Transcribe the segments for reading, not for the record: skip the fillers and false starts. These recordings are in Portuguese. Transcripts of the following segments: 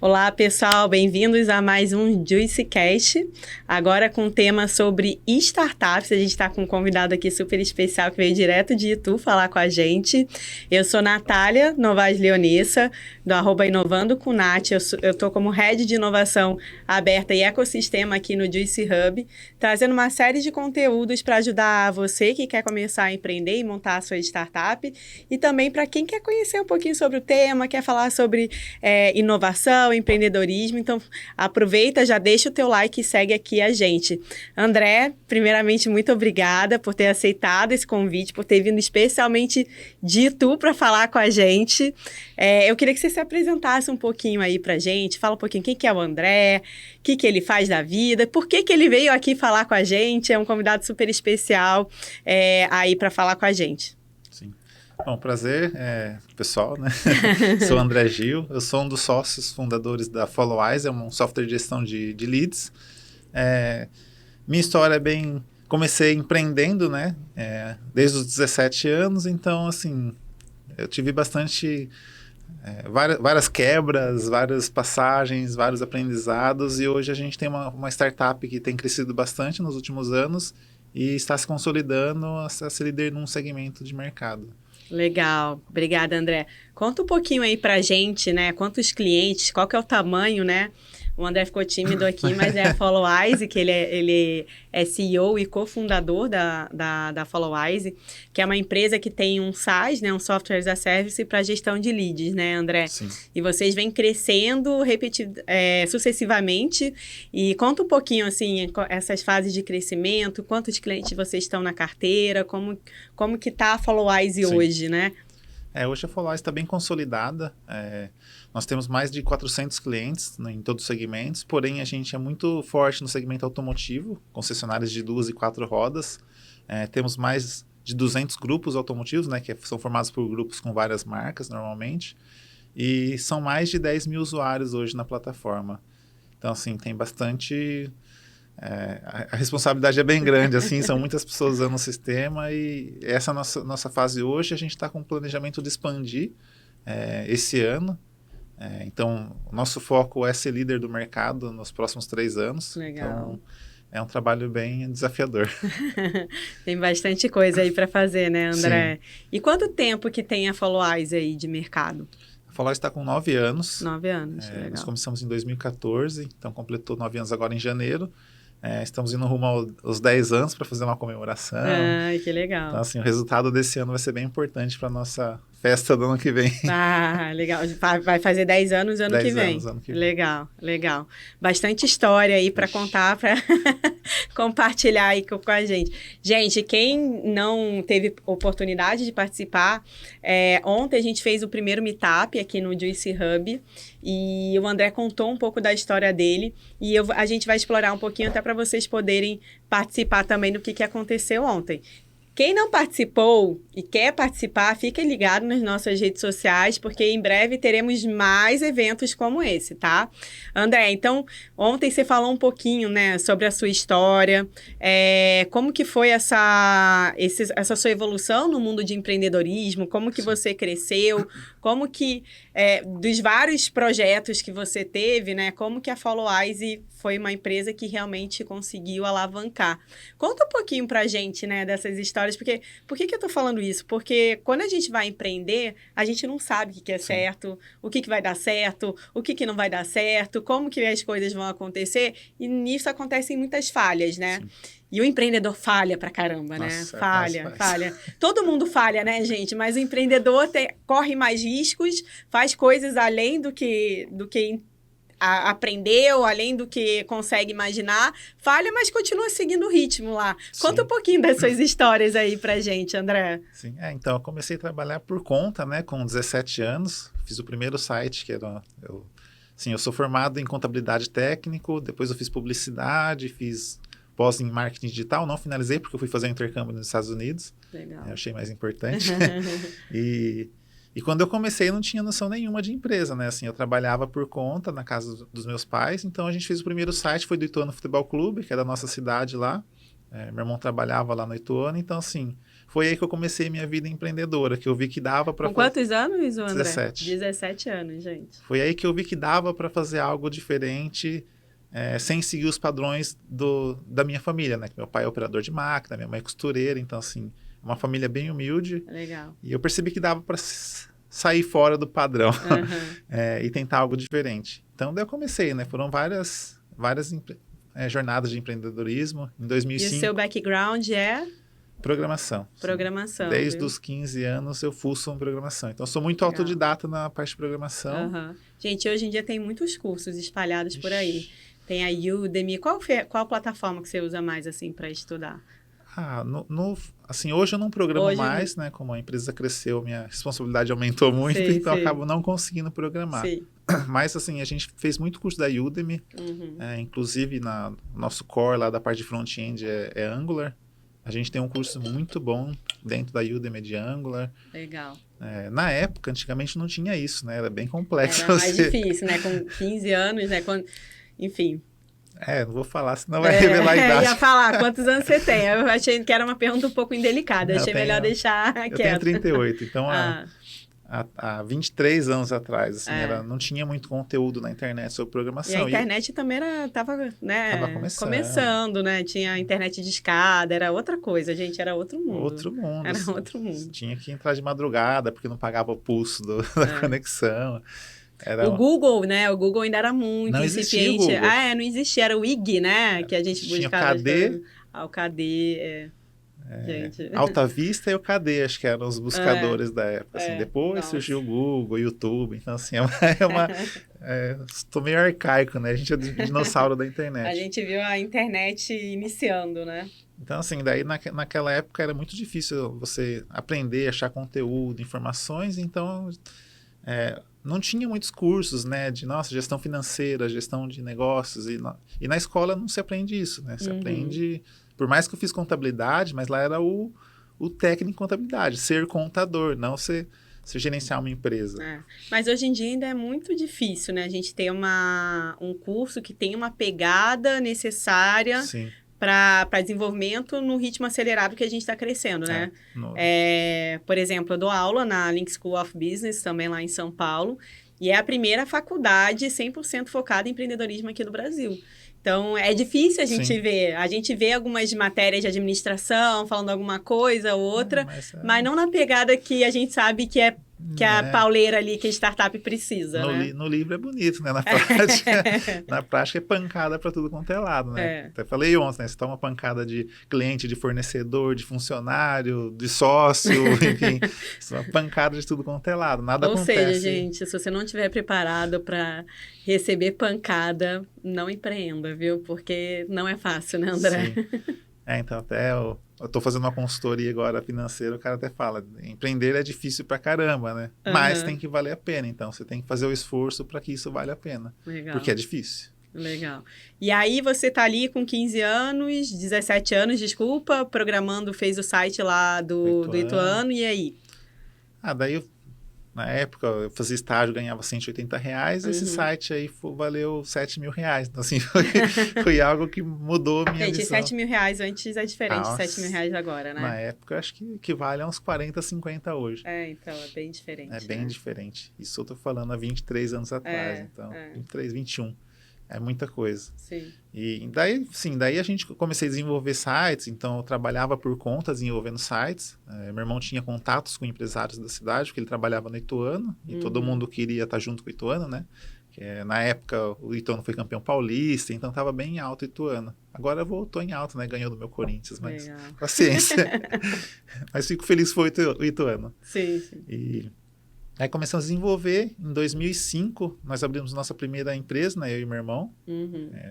Olá, pessoal, bem-vindos a mais um JuicyCast, agora com um tema sobre startups. A gente está com um convidado aqui super especial que veio direto de Itu falar com a gente. Eu sou Natália Novaes Leonessa, do @Inovando com Nath. Eu estou como Head de Inovação Aberta e Ecossistema aqui no Juicy Hub, trazendo uma série de conteúdos para ajudar você que quer começar a empreender e montar a sua startup, e também para quem quer conhecer um pouquinho sobre o tema, quer falar sobre inovação, empreendedorismo. Então, aproveita, já deixa o teu like e segue aqui a gente. André, primeiramente, muito obrigada por ter aceitado esse convite, por ter vindo especialmente de Itu para falar com a gente. Eu queria que você se apresentasse um pouquinho aí pra gente, fala um pouquinho quem que é o André, o que ele faz da vida, por que ele veio aqui falar com a gente. É um convidado super especial aí para falar com a gente. Bom, prazer, pessoal, né? Sou o André Gil, eu sou um dos sócios fundadores da Followise, é um software de gestão de leads. Minha história comecei empreendendo, né? Desde os 17 anos, então, assim, eu tive várias quebras, várias passagens, vários aprendizados, e hoje a gente tem uma startup que tem crescido bastante nos últimos anos e está se consolidando a ser líder num segmento de mercado. Legal, obrigada, André. Conta um pouquinho aí pra gente, né? Quantos clientes, qual que é o tamanho, né? O André ficou tímido aqui, mas é a Followise, que ele é CEO e cofundador da Followise, que é uma empresa que tem um SaaS, né? Um Software as a Service para gestão de leads, né, André? Sim. E vocês vêm crescendo sucessivamente. E conta um pouquinho, assim, essas fases de crescimento, quantos clientes vocês estão na carteira, como que tá a Followise hoje, né? Hoje a Followise está bem consolidada. Nós temos mais de 400 clientes, né, em todos os segmentos, porém a gente é muito forte no segmento automotivo, concessionárias de 2 e 4 rodas. Temos mais de 200 grupos automotivos, né, que são formados por grupos com várias marcas normalmente, e são mais de 10 mil usuários hoje na plataforma. Então, assim, tem bastante... a responsabilidade é bem grande, assim, são muitas pessoas usando o sistema, e essa é a nossa fase hoje. A gente está com o planejamento de expandir esse ano. Então, o nosso foco é ser líder do mercado nos próximos 3 anos. Legal. Então, é um trabalho bem desafiador. Tem bastante coisa aí para fazer, né, André? Sim. E quanto tempo que tem a Followise aí de mercado? A Followise está com 9 anos. 9 anos, legal. Nós começamos em 2014, então completou 9 anos agora em janeiro. Estamos indo rumo aos 10 anos para fazer uma comemoração. Ai, que legal. Então, assim, o resultado desse ano vai ser bem importante para a nossa festa do ano que vem. Ah, legal. Vai fazer 10 anos ano que vem. 10 anos ano que vem. Legal, legal. Bastante história aí para contar, para compartilhar aí com a gente. Gente, quem não teve oportunidade de participar, ontem a gente fez o primeiro meetup aqui no Juicy Hub, e o André contou um pouco da história dele, e a gente vai explorar um pouquinho até para vocês poderem participar também do que aconteceu ontem. Quem não participou e quer participar, fica ligado nas nossas redes sociais, porque em breve teremos mais eventos como esse, tá? André, então, ontem você falou um pouquinho, né, sobre a sua história, como que foi essa sua evolução no mundo de empreendedorismo, como que você cresceu, como que, dos vários projetos que você teve, né, como que a Followise foi uma empresa que realmente conseguiu alavancar. Conta um pouquinho pra gente, né, dessas histórias. Por que eu tô falando isso? Porque quando a gente vai empreender, a gente não sabe o que é certo, o que vai dar certo, o que não vai dar certo, como que as coisas vão acontecer, e nisso acontecem muitas falhas, né? Sim. E o empreendedor falha pra caramba, né? Nossa, falha. Todo mundo falha, né, gente? Mas o empreendedor corre mais riscos, faz coisas além do que aprendeu, além do que consegue imaginar, falha, mas continua seguindo o ritmo lá. Sim. Conta um pouquinho das suas histórias aí pra gente, André. Sim, então eu comecei a trabalhar por conta, né, com 17 anos, fiz o primeiro site, que era... eu sou formado em contabilidade técnico, depois eu fiz publicidade, fiz pós em marketing digital, não finalizei porque eu fui fazer um intercâmbio nos Estados Unidos. Legal. Eu achei mais importante. E quando eu comecei, eu não tinha noção nenhuma de empresa, né? Assim, eu trabalhava por conta na casa dos meus pais, então a gente fez o primeiro site, foi do Ituano Futebol Clube, que é da nossa cidade lá. Meu irmão trabalhava lá no Ituano, então assim, foi aí que eu comecei minha vida empreendedora, que eu vi que dava para Com quantos anos, André? 17. 17 anos, gente. Foi aí que eu vi que dava para fazer algo diferente, sem seguir os padrões da minha família, né? Que meu pai é operador de máquina, minha mãe é costureira, então, assim, uma família bem humilde. Legal. E eu percebi que dava para sair fora do padrão e tentar algo diferente. Então, daí eu comecei, né? Foram várias jornadas de empreendedorismo. Em 2005... E o seu background é? Programação. Programação. Desde viu? os 15 anos eu fuço em programação. Então, eu sou muito autodidata na parte de programação. Gente, hoje em dia tem muitos cursos espalhados por aí. Tem a Udemy. Qual plataforma que você usa mais, assim, para estudar? Assim, hoje eu não programo mais, né? Como a empresa cresceu, minha responsabilidade aumentou muito, então eu acabo não conseguindo programar. Sim. Mas, assim, a gente fez muito curso da Udemy. Inclusive, nosso core lá da parte de front-end é Angular. A gente tem um curso muito bom dentro da Udemy de Angular. Legal. Na época, antigamente não tinha isso, né? Era bem complexo. Era mais difícil, né? Com 15 anos, né? Enfim. Não vou falar, senão vai revelar a idade. Eu ia falar, quantos anos você tem? Eu achei que era uma pergunta um pouco indelicada. Achei melhor deixar quieto. Eu tenho 38, então há 23 anos atrás, assim, não tinha muito conteúdo na internet sobre programação. E a internet também estava começando, né? Tinha a internet de escada, era outra coisa, gente, era outro mundo. Era outro mundo. Tinha que entrar de madrugada, porque não pagava o pulso da conexão. O Google, né? O Google ainda era muito incipiente. Não existia, era o IG, né? Que a gente buscava. Tinha o KD. O KD, gente. Alta Vista e o KD, acho que eram os buscadores da época. Assim. Depois surgiu o Google, o YouTube. Então, assim, estou meio arcaico, né? A gente é dinossauro da internet. A gente viu a internet iniciando, né? Então, assim, daí naquela época era muito difícil você aprender, achar conteúdo, informações. Então, não tinha muitos cursos, né? De, gestão financeira, gestão de negócios. E na escola não se aprende isso, né? Se aprende... Por mais que eu fiz contabilidade, mas lá era o técnico em contabilidade, ser contador, não ser gerenciar uma empresa. Mas hoje em dia ainda é muito difícil, né? A gente ter um curso que tem uma pegada necessária para desenvolvimento no ritmo acelerado que a gente está crescendo, né? Por exemplo, eu dou aula na Link School of Business, também lá em São Paulo, e é a primeira faculdade 100% focada em empreendedorismo aqui do Brasil. Então, é difícil a gente ver. A gente vê algumas matérias de administração falando alguma coisa ou outra, mas não na pegada que a gente sabe que é a pauleira ali que a startup precisa, né? No livro é bonito, né? Na prática é pancada para tudo quanto é lado, né? Até falei ontem, né? Você toma pancada de cliente, de fornecedor, de funcionário, de sócio, enfim. Uma pancada de tudo quanto é lado. Nada acontece. Ou seja, gente, se você não estiver preparado para receber pancada, não empreenda, viu? Porque não é fácil, né, André? Sim. Então até eu estou fazendo uma consultoria agora financeira, o cara até fala, empreender é difícil pra caramba, né? Mas tem que valer a pena, então você tem que fazer o esforço para que isso valha a pena. Legal. Porque é difícil. Legal. E aí você tá ali com 15 anos, 17 anos, desculpa, programando, fez o site lá do Ituano, e aí? Daí na época, eu fazia estágio, ganhava R$180, esse site aí valeu R$7.000. Então, assim, foi algo que mudou a minha visão. R$7.000 antes é diferente de R$7.000 agora, né? Na época, eu acho que equivale a uns 40, 50 hoje. Então, é bem diferente. É bem diferente. Isso eu tô falando há 23 anos atrás, então, 23, 21. É muita coisa. Sim. E daí a gente comecei a desenvolver sites, então eu trabalhava por conta desenvolvendo sites. Meu irmão tinha contatos com empresários da cidade, porque ele trabalhava no Ituano, e todo mundo queria estar junto com o Ituano, né? Na época o Ituano foi campeão paulista, então estava bem alto o Ituano. Agora voltou em alto, né? Ganhou do meu Corinthians, mas paciência. Mas fico feliz que foi o Ituano. Sim. Aí começamos a desenvolver. Em 2005, nós abrimos nossa primeira empresa, né, eu e meu irmão.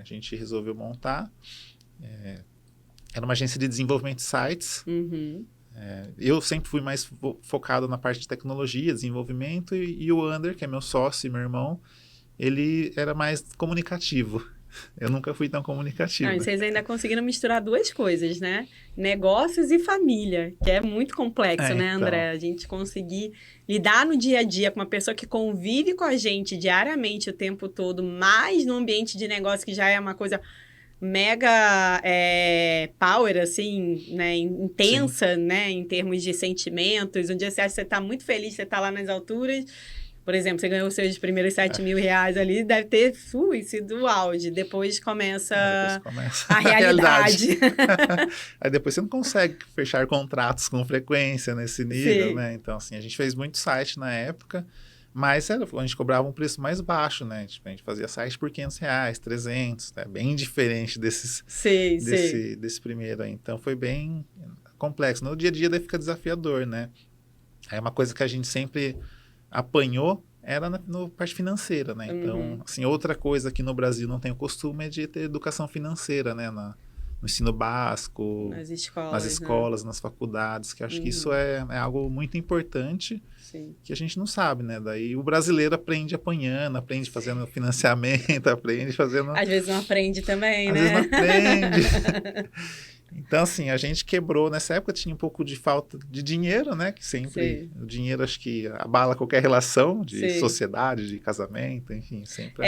A gente resolveu montar. Era uma agência de desenvolvimento de sites. Eu sempre fui mais focado na parte de tecnologia, desenvolvimento, e o Ander, que é meu sócio e meu irmão, ele era mais comunicativo. Eu nunca fui tão comunicativo. E vocês ainda conseguiram misturar duas coisas, né? Negócios e família, que é muito complexo, né, André? A gente conseguir lidar no dia a dia com uma pessoa que convive com a gente diariamente o tempo todo, mais no ambiente de negócio, que já é uma coisa mega power, assim, né, intensa, né, em termos de sentimentos. Um dia você acha que você está muito feliz, você está lá nas alturas. Por exemplo, você ganhou os seus primeiros 7 mil reais ali, deve ter sido o auge. Depois começa a realidade. Aí depois você não consegue fechar contratos com frequência nesse nível, Sim. né? Então, assim, a gente fez muito site na época, mas a gente cobrava um preço mais baixo, né? Tipo, a gente fazia site por R$500, 300, né? Bem diferente desse primeiro aí. Então, foi bem complexo. No dia a dia daí fica desafiador, né? É uma coisa que a gente sempre apanhou era na parte financeira, né? Então, assim, outra coisa que no Brasil não tem o costume é de ter educação financeira, né? No ensino básico, nas escolas, né? Nas faculdades, que eu acho que isso é algo muito importante. Sim. Que a gente não sabe, né? Daí o brasileiro aprende apanhando, aprende fazendo financiamento, aprende fazendo... Às vezes não aprende também, Às né? vezes não aprende. Então, assim, a gente quebrou, nessa época tinha um pouco de falta de dinheiro, né? Que sempre, o dinheiro acho que abala qualquer relação de sociedade, de casamento, enfim, sempre.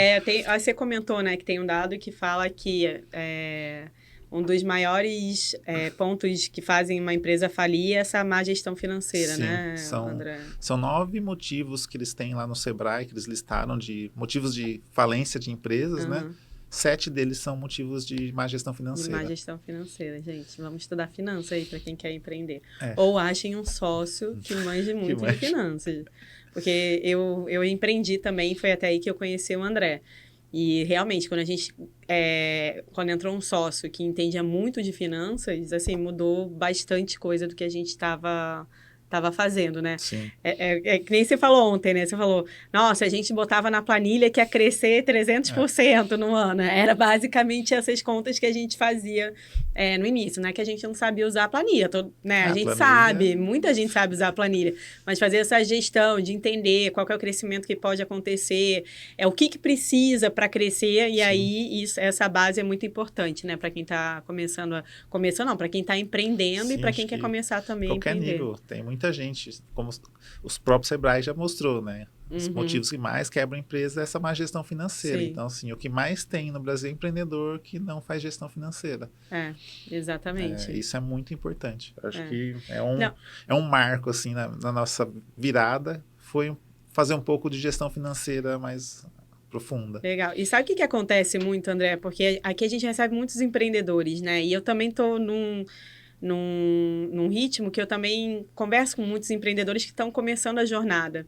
Você comentou, né, que tem um dado que fala que um dos maiores pontos que fazem uma empresa falir é essa má gestão financeira, né, André? São 9 motivos que eles têm lá no Sebrae, que eles listaram de motivos de falência de empresas, né? 7 deles são motivos de má gestão financeira. De má gestão financeira, gente. Vamos estudar finanças aí para quem quer empreender. Ou achem um sócio que manje muito de finanças. Porque eu empreendi também, foi até aí que eu conheci o André. E realmente, quando entrou um sócio que entendia muito de finanças, assim, mudou bastante coisa do que a gente estava fazendo, né? Sim. É que nem você falou ontem, né? Você falou, nossa, a gente botava na planilha que ia crescer 300% no ano. Era basicamente essas contas que a gente fazia no início, né? Que a gente não sabia usar a planilha, né? A gente sabe, muita gente sabe usar a planilha, mas fazer essa gestão de entender qual que é o crescimento que pode acontecer, o que precisa para crescer, e aí essa base é muito importante, né? Para quem está para quem está empreendendo e para quem quer começar também a empreender. Qualquer nível, tem muita gente, como os próprios Sebrae já mostrou, né? Os motivos que mais quebram a empresa é essa má gestão financeira. Sim. Então, assim, o que mais tem no Brasil é empreendedor que não faz gestão financeira. Exatamente. Isso é muito importante. Acho que é um marco, assim, na nossa virada, foi fazer um pouco de gestão financeira mais profunda. Legal. E sabe o que acontece muito, André? Porque aqui a gente recebe muitos empreendedores, né? E eu também estou num ritmo que eu também converso com muitos empreendedores que estão começando a jornada.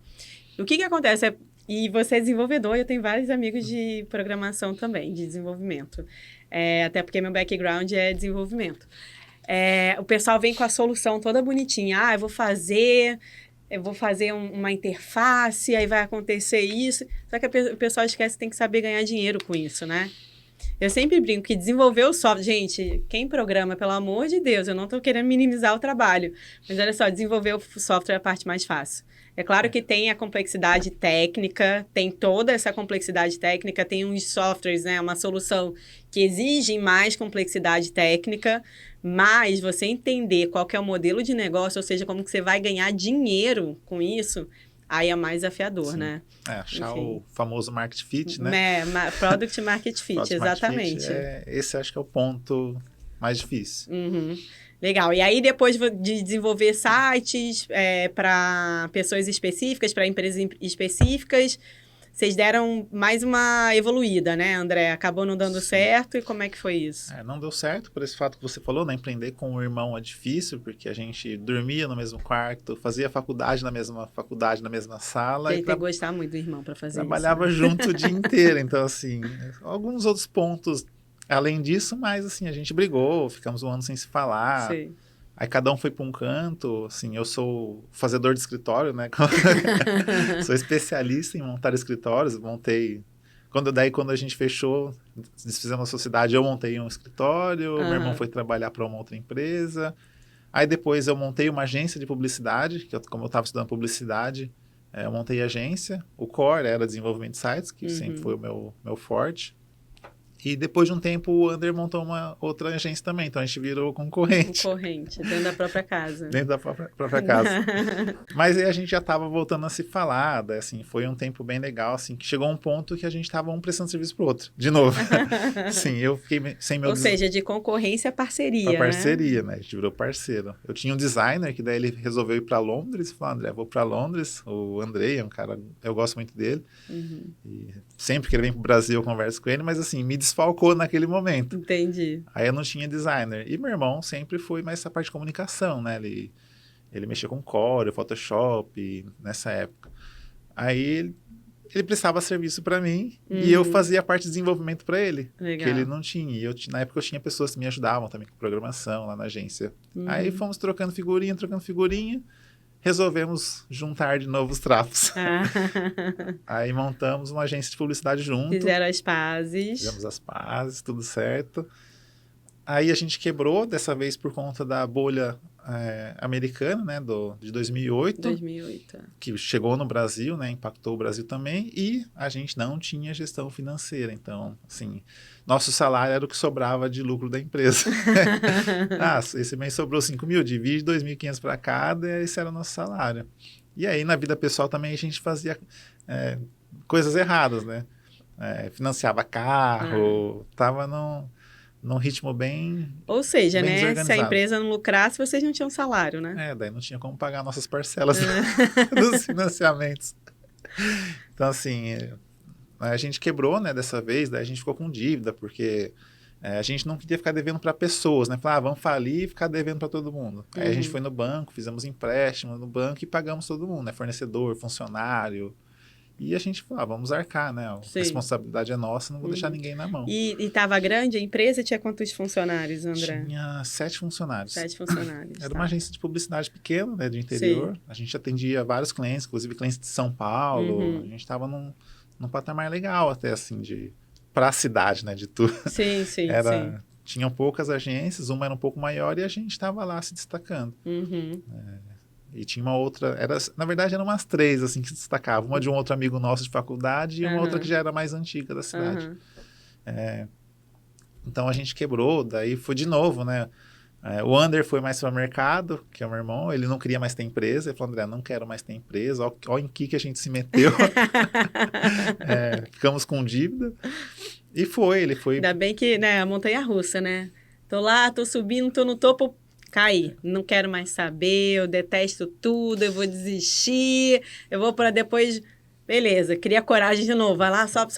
O que acontece e você é desenvolvedor, eu tenho vários amigos de programação também, de desenvolvimento. Até porque meu background é desenvolvimento. O pessoal vem com a solução toda bonitinha. Eu vou fazer uma interface, aí vai acontecer isso. Só que o pessoal esquece que tem que saber ganhar dinheiro com isso, né? Eu sempre brinco que desenvolver o software... Gente, quem programa, pelo amor de Deus, eu não estou querendo minimizar o trabalho. Mas olha só, desenvolver o software é a parte mais fácil. É claro que tem a complexidade técnica, tem toda essa complexidade técnica, tem uns softwares, né, uma solução que exigem mais complexidade técnica, mas você entender qual que é o modelo de negócio, ou seja, como que você vai ganhar dinheiro com isso... Aí é mais desafiador, né? Achar o famoso market fit, né? Product market fit, exatamente. Esse acho que é o ponto mais difícil. Legal. E aí, depois de desenvolver sites para pessoas específicas, para empresas específicas, vocês deram mais uma evoluída, né, André? Acabou não dando certo, e como é que foi isso? Não deu certo por esse fato que você falou, né? Empreender com o irmão é difícil, porque a gente dormia no mesmo quarto, fazia faculdade na mesma sala. Tem que gostar muito do irmão para fazer trabalhava isso, né? junto o dia inteiro, então, assim, alguns outros pontos além disso, mas, assim, a gente brigou, ficamos um ano sem se falar. Sim. Aí cada um foi para um canto, assim, eu sou fazedor de escritório, né? Sou especialista em montar escritórios, montei... Quando a gente fechou, desfizemos a sociedade, eu montei um escritório, meu irmão foi trabalhar para uma outra empresa. Aí depois eu montei uma agência de publicidade, como eu estava estudando publicidade, eu montei a agência. O core era desenvolvimento de sites, que sempre foi o meu forte. E depois de um tempo, o Ander montou uma outra agência também. Então, a gente virou concorrente. Concorrente, dentro da própria casa. Dentro da própria casa. Mas aí a gente já estava voltando a se falar, daí, assim, foi um tempo bem legal, assim, que chegou um ponto que a gente estava um prestando serviço pro outro, de novo. Sim, eu fiquei sem meu... Ou seja, de concorrência a parceria, pra parceria, né? A gente virou parceiro. Eu tinha um designer que daí ele resolveu ir para Londres, falou, André, vou para Londres. O Andrei é um cara, eu gosto muito dele. E sempre que ele vem pro Brasil eu converso com ele, mas assim, me desfalcou naquele momento. Entendi. Aí eu não tinha designer. E meu irmão sempre foi mais essa parte de comunicação, né? Ele mexia com Corel, Photoshop, nessa época. Aí ele prestava serviço para mim e eu fazia a parte de desenvolvimento para ele. Legal. Que ele não tinha. E na época eu tinha pessoas que me ajudavam também com programação lá na agência. Aí fomos trocando figurinha. Resolvemos juntar de novo os trapos. Aí montamos uma agência de publicidade junto. Fizeram as pazes. Fizemos as pazes, tudo certo. Aí a gente quebrou, dessa vez por conta da bolha americana, né, de 2008. 2008. Que chegou no Brasil, né, impactou o Brasil também. E a gente não tinha gestão financeira. Então, assim, nosso salário era o que sobrava de lucro da empresa. Esse mês sobrou 5 mil, divide 2.500 para cada, esse era o nosso salário. E aí, na vida pessoal também, a gente fazia coisas erradas, né? Financiava carro, tava num ritmo bem... Ou seja, bem né? Se a desorganizado. empresa não lucrasse, vocês não tinham salário, né? Daí não tinha como pagar nossas parcelas dos financiamentos. Então, assim, a gente quebrou, né, dessa vez, daí a gente ficou com dívida, porque a gente não queria ficar devendo para pessoas, né? Falar, vamos falir e ficar devendo para todo mundo. Aí a gente foi no banco, fizemos empréstimo no banco e pagamos todo mundo, né? Fornecedor, funcionário. E a gente falou, vamos arcar, né? A responsabilidade é nossa, não vou deixar ninguém na mão. E estava grande a empresa? Tinha quantos funcionários, André? Tinha 7 funcionários. 7 funcionários. Era uma agência de publicidade pequena, né, de interior. Sim. A gente atendia vários clientes, inclusive clientes de São Paulo. A gente estava num patamar legal até, assim, para a cidade, né, de tudo. Sim. Tinham poucas agências, uma era um pouco maior e a gente estava lá se destacando. E tinha uma outra, na verdade eram umas 3 assim que se destacavam, uma de um outro amigo nosso de faculdade e uma outra que já era mais antiga da cidade. Então a gente quebrou, daí foi de novo, né? O Ander foi mais para o mercado, que é o meu irmão, ele não queria mais ter empresa, ele falou, André, não quero mais ter empresa, ó em que a gente se meteu. Ficamos com dívida. E ele foi... Ainda bem que, né, a montanha-russa, né? Tô lá, tô subindo, tô no topo, caí. Não quero mais saber, eu detesto tudo, eu vou desistir, eu vou para depois... Beleza, cria coragem de novo, vai lá, sobe.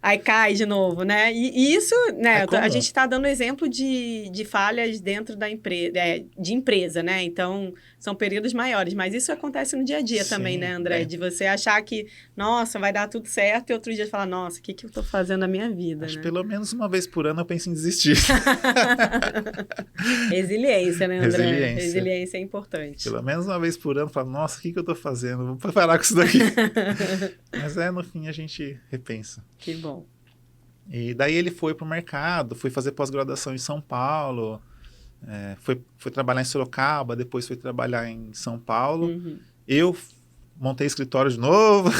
Aí cai de novo, né? E isso, né? A gente está dando exemplo de falhas dentro da empresa, de empresa, né? Então, são períodos maiores. Mas isso acontece no dia a dia também, né, André? De você achar que, nossa, vai dar tudo certo, e outro dia falar, nossa, o que eu tô fazendo na minha vida, Acho né? pelo menos uma vez por ano eu penso em desistir. Resiliência, né, André? Resiliência é importante. Pelo menos uma vez por ano eu falo, nossa, o que eu tô fazendo? Vou parar com isso daqui. Mas no fim a gente repensa. Que bom. E daí ele foi pro mercado, foi fazer pós-graduação em São Paulo, foi trabalhar em Sorocaba, depois foi trabalhar em São Paulo. Eu montei escritório de novo.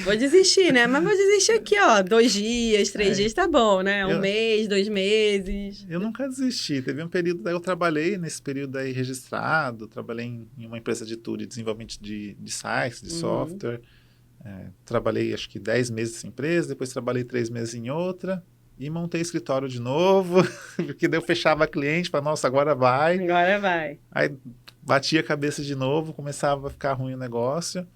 Vou desistir, né? Mas vou desistir aqui, ó, 2 dias, 3 dias, tá bom, né? Um mês, 2 meses. Eu nunca desisti. Teve um período, daí eu trabalhei nesse período aí registrado, trabalhei em uma empresa de tour, de desenvolvimento de sites, de software. Trabalhei acho que 10 meses nessa empresa, depois trabalhei 3 meses em outra e montei escritório de novo, porque daí eu fechava cliente, falava, nossa, agora vai. Agora vai. Aí batia a cabeça de novo, começava a ficar ruim o negócio.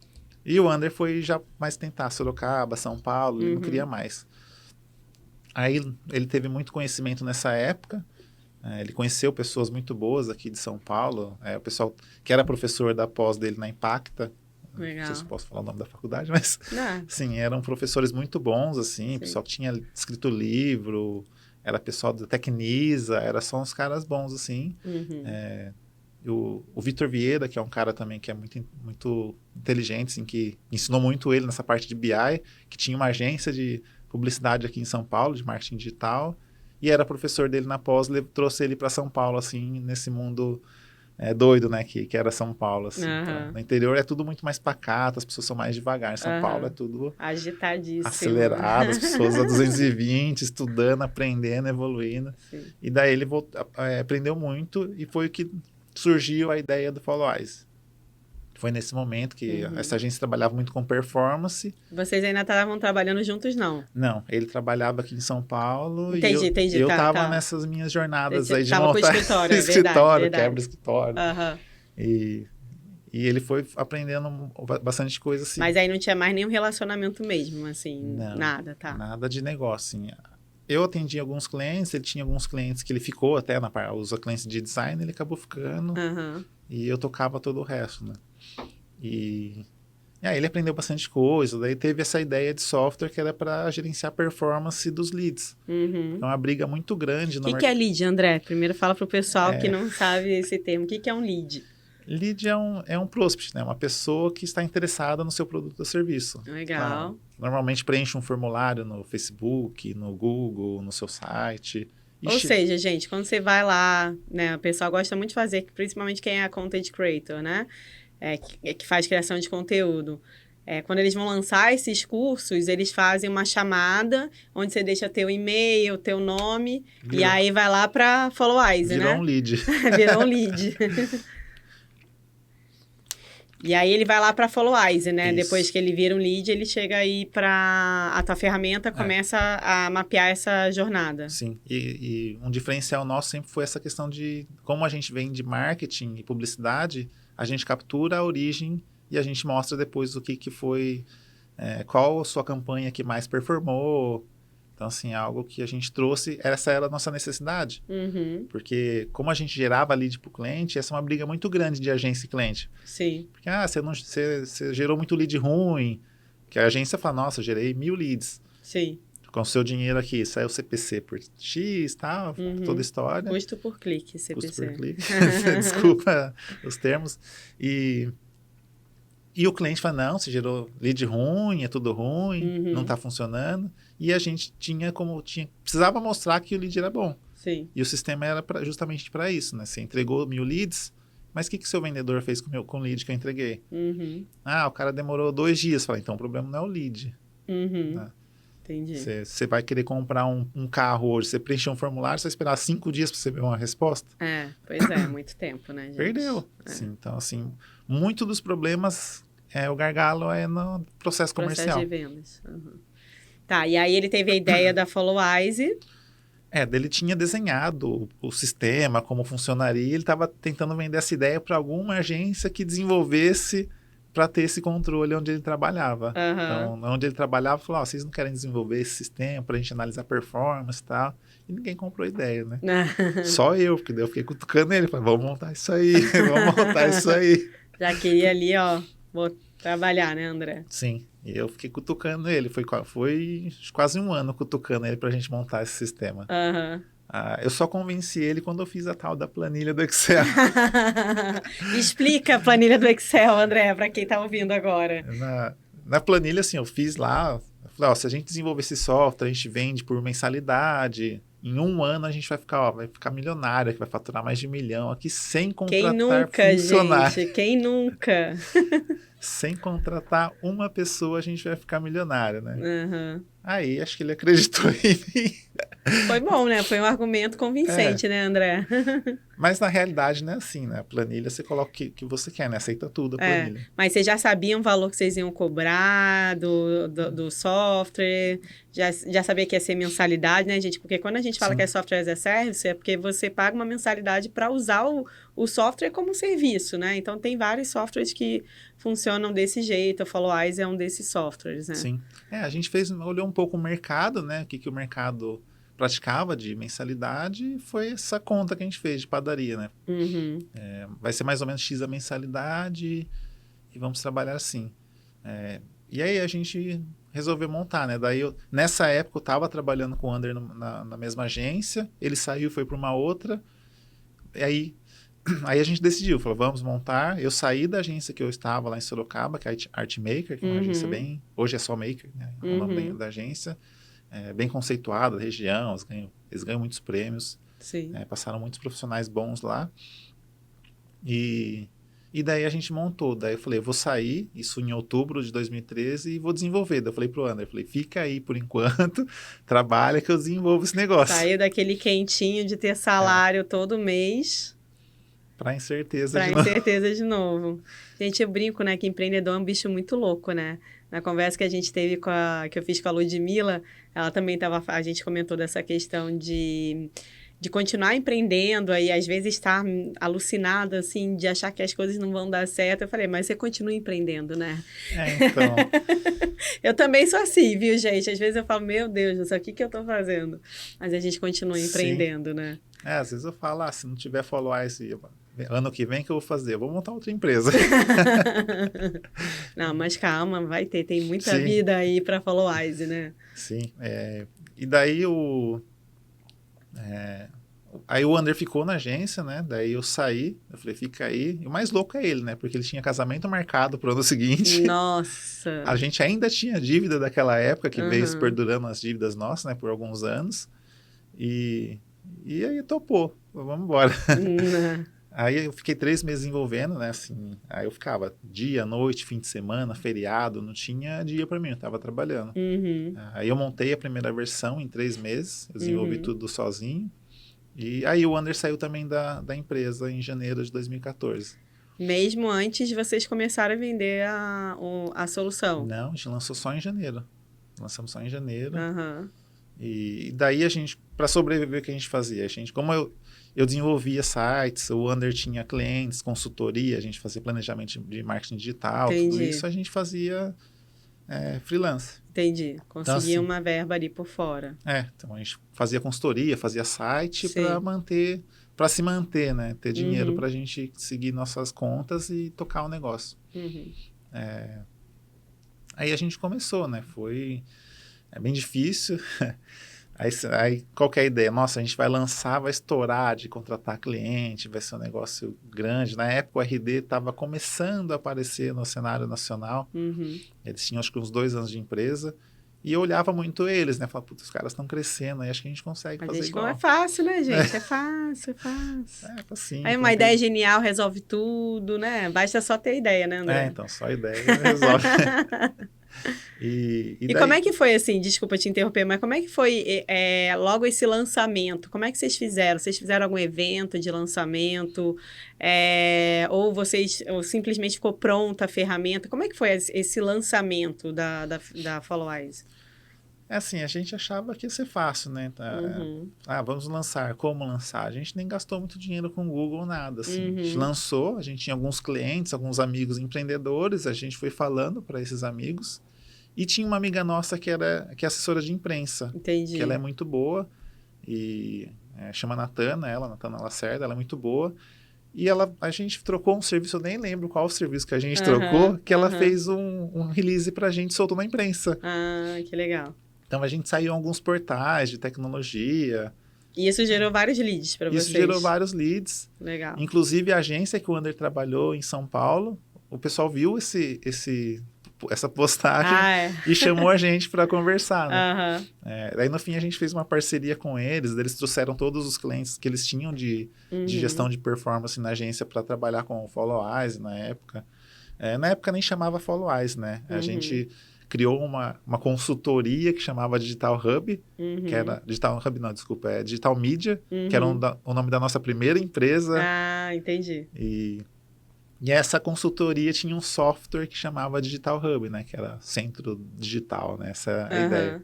E o Ander foi já mais tentar Sorocaba, São Paulo, ele não queria mais. Aí ele teve muito conhecimento nessa época, ele conheceu pessoas muito boas aqui de São Paulo, o pessoal que era professor da pós dele na Impacta. Legal. Não sei se posso falar o nome da faculdade, mas sim, eram professores muito bons, assim, pessoal que tinha escrito livro, era pessoal da Tecnisa, era só uns caras bons, assim. O Vitor Vieira, que é um cara também que é muito, muito inteligente, assim, que ensinou muito ele nessa parte de BI, que tinha uma agência de publicidade aqui em São Paulo, de marketing digital, e era professor dele na pós, trouxe ele para São Paulo, assim, nesse mundo doido, né? Que era São Paulo, assim. Aham. Então, no interior é tudo muito mais pacato, as pessoas são mais devagar. Em São Aham. Paulo é tudo Agitadíssimo. acelerado, as pessoas a 220, estudando, aprendendo, evoluindo. Sim. E daí ele aprendeu muito e foi o que surgiu a ideia do Follow Eyes. Foi nesse momento que essa agência trabalhava muito com performance. Vocês ainda estavam trabalhando juntos, não? Não, ele trabalhava aqui em São Paulo Entendi, e eu tá, tava tá. nessas minhas jornadas Você aí de tava com o montar escritório, é escritório, verdade. quebra escritório. Aham. E ele foi aprendendo bastante coisa assim. Mas aí não tinha mais nenhum relacionamento mesmo, assim, Não, nada, tá? nada de negócio, assim. Eu atendi alguns clientes, ele tinha alguns clientes que ele ficou até os clientes de design, ele acabou ficando. Aham. E eu tocava todo o resto, né? E aí ele aprendeu bastante coisa. Daí teve essa ideia de software que era para gerenciar a performance dos leads. Uhum. É uma briga muito grande. O que é lead, André? Primeiro fala para o pessoal que não sabe esse termo. O que é um lead? Lead é um prospect, né? Uma pessoa que está interessada no seu produto ou serviço. Legal. Normalmente preenche um formulário no Facebook, no Google, no seu site. Ou seja, gente, quando você vai lá, né? O pessoal gosta muito de fazer, principalmente quem é content creator, né? Que faz criação de conteúdo. Quando eles vão lançar esses cursos, eles fazem uma chamada onde você deixa teu e-mail, teu nome, e aí vai lá para Follow Eyes, né? Virou um lead. Virou um lead. E aí ele vai lá para Follow Eyes, né? Isso. Depois que ele vira um lead, ele chega aí para a tua ferramenta, começa a mapear essa jornada. Sim, e um diferencial nosso sempre foi essa questão de como a gente vem de marketing e publicidade, a gente captura a origem e a gente mostra depois o que foi, qual a sua campanha que mais performou. Então, assim, algo que a gente trouxe, essa era a nossa necessidade. Uhum. Porque como a gente gerava lead para o cliente, essa é uma briga muito grande de agência e cliente. Sim. Porque, você gerou muito lead ruim, que a agência fala, nossa, eu gerei 1000 leads. Sim. Com o seu dinheiro aqui, saiu o CPC por X, tal, toda a história. Custo por clique, CPC. Custo por clique. Desculpa os termos. E o cliente fala, não, você gerou lead ruim, é tudo ruim, não está funcionando. E a gente precisava mostrar que o lead era bom. Sim. E o sistema era justamente para isso, né? Você entregou 1000 leads, mas o que seu vendedor fez com o lead que eu entreguei? O cara demorou 2 dias. Fala, então o problema não é o lead. Né? Entendi. Você vai querer comprar um carro hoje, você preencher um formulário, você vai esperar 5 dias para você ver uma resposta? Pois é, muito tempo, né, gente? Perdeu. Sim, então, assim, muito dos problemas, o gargalo é no processo comercial. Processo de vendas. Tá, e aí ele teve a ideia da Follow Eyes. Ele tinha desenhado o sistema, como funcionaria, ele estava tentando vender essa ideia para alguma agência que desenvolvesse para ter esse controle onde ele trabalhava. Então, onde ele trabalhava, falou, vocês não querem desenvolver esse sistema para a gente analisar performance e tal? E ninguém comprou a ideia, né? Só eu, porque daí eu fiquei cutucando ele, falei, vamos montar isso aí, vamos montar isso aí. Já queria ali, vou trabalhar, né, André? Sim, e eu fiquei cutucando ele, foi quase 1 ano cutucando ele para a gente montar esse sistema. Eu só convenci ele quando eu fiz a tal da planilha do Excel. Explica a planilha do Excel, André, para quem está ouvindo agora. Na planilha, assim, eu fiz lá, eu falei, se a gente desenvolver esse software, a gente vende por mensalidade, em 1 ano a gente vai ficar milionário, que vai faturar mais de 1 milhão aqui sem contratar funcionário. Gente, quem nunca? Sem contratar uma pessoa, a gente vai ficar milionário, né? Aí, acho que ele acreditou em mim. Foi bom, né? Foi um argumento convincente, né, André? Mas, na realidade, não é assim, né? A planilha, você coloca o que você quer, né? Aceita tudo a planilha. Mas vocês já sabiam o valor que vocês iam cobrar do software? Já sabia que ia ser mensalidade, né, gente? Porque quando a gente fala que é software as a service, é porque você paga uma mensalidade para usar o software como serviço, né? Então, tem vários softwares que funcionam desse jeito. A Follow Eyes é um desses softwares, né? Sim. A gente olhou um pouco o mercado, né? O que o mercado praticava de mensalidade, e foi essa conta que a gente fez de padaria, né? Vai ser mais ou menos X a mensalidade e vamos trabalhar assim. E aí a gente resolveu montar, né? Daí, nessa época, eu estava trabalhando com o Ander na mesma agência, ele saiu, foi para uma outra, e aí a gente decidiu, falou, vamos montar. Eu saí da agência que eu estava lá em Sorocaba, que é a Artmaker, que é uma agência hoje é só Maker, né? É o nome da agência. Bem conceituada, região, eles ganham muitos prêmios. Sim. Passaram muitos profissionais bons lá. E daí a gente montou. Daí eu falei, eu vou sair, isso em outubro de 2013, e vou desenvolver. Daí eu falei pro André, eu falei, fica aí por enquanto, trabalha que eu desenvolvo esse negócio. Saiu daquele quentinho de ter salário todo mês Pra incerteza para de novo. incerteza de novo. Gente, eu brinco, né, que empreendedor é um bicho muito louco, né? Na conversa que a gente teve que eu fiz com a Ludmilla, ela também a gente comentou dessa questão de continuar empreendendo aí, às vezes estar alucinada, assim, de achar que as coisas não vão dar certo. Eu falei, mas você continua empreendendo, né? Então, Eu também sou assim, viu, gente? Às vezes eu falo, meu Deus do céu, o que eu tô fazendo? Mas a gente continua sim. empreendendo, né? Às vezes eu falo, se não tiver follow-wise, ano que vem que eu vou fazer? Eu vou montar outra empresa. Não, mas calma, vai ter, tem muita Sim. vida aí para follow-wise, né? Sim. E daí aí o Ander ficou na agência, né? Daí eu saí, eu falei, fica aí. E o mais louco é ele, né? Porque ele tinha casamento marcado pro ano seguinte. Nossa! A gente ainda tinha dívida daquela época, que veio Uhum. perdurando as dívidas nossas, né? Por alguns anos. E aí topou, vamos embora. Aí eu fiquei 3 meses envolvendo, né? Assim, aí eu ficava dia, noite, fim de semana, feriado, não tinha dia para mim, eu tava trabalhando. Uhum. Aí eu montei a primeira versão em 3 meses, eu desenvolvi Uhum. tudo sozinho. E aí o Ander saiu também da empresa em janeiro de 2014. Mesmo antes de vocês começarem a vender a solução. Não, a gente lançou só em janeiro. Lançamos só em janeiro. Uhum. E daí a gente, para sobreviver, o que a gente fazia? Como eu desenvolvia sites, o Ander tinha clientes, consultoria, a gente fazia planejamento de marketing digital, Entendi. tudo isso a gente fazia freelance. Entendi. Então, Conseguia assim, uma verba ali por fora. então a gente fazia consultoria, fazia site Sim. para se manter, né? Ter dinheiro Uhum. para a gente seguir nossas contas e tocar o negócio. Uhum. Aí a gente começou, né? É bem difícil. Aí qual que é a ideia? Nossa, a gente vai lançar, vai estourar de contratar cliente, vai ser um negócio grande. Na época o RD estava começando a aparecer no cenário nacional. Uhum. Eles tinham acho que uns 2 anos de empresa. E eu olhava muito eles, né? Falava, putz, os caras estão crescendo, aí acho que a gente consegue Mas fazer isso igual. não é fácil, né, gente? É fácil, é fácil. Assim, Aí uma ideia genial resolve tudo, né? Basta só ter ideia, né, André? então, só a ideia resolve. E daí... como é que foi, assim, desculpa te interromper, mas como é que foi logo esse lançamento? Como é que vocês fizeram? Vocês fizeram algum evento de lançamento? Ou simplesmente ficou pronta a ferramenta? Como é que foi esse lançamento da Followise? assim, a gente achava que ia ser fácil, né? Uhum. Vamos lançar. Como lançar? A gente nem gastou muito dinheiro com o Google, nada, assim. Uhum. A gente lançou, a gente tinha alguns clientes, alguns amigos empreendedores, a gente foi falando para esses amigos. E tinha uma amiga nossa que é assessora de imprensa. Entendi. Que ela é muito boa. E chama Natana Lacerda, ela é muito boa. E a gente trocou um serviço, eu nem lembro qual o serviço que a gente trocou, que ela fez um release pra gente, soltou na imprensa. Ah, que legal. Então a gente saiu em alguns portais de tecnologia. E isso gerou vários leads para vocês? Isso gerou vários leads. Legal. Inclusive a agência que o Ander trabalhou em São Paulo, o pessoal viu essa postagem e chamou a gente para conversar, né? Daí no fim a gente fez uma parceria com eles trouxeram todos os clientes que eles tinham de gestão de performance na agência para trabalhar com o Followise na época. Na época nem chamava Followise, né? A gente criou uma consultoria que chamava Digital Hub, que era... Digital Hub não, desculpa, é Digital Media, que era o nome da nossa primeira empresa. Ah, entendi. E essa consultoria tinha um software que chamava Digital Hub, né? Que era centro digital, né? Essa é a ideia.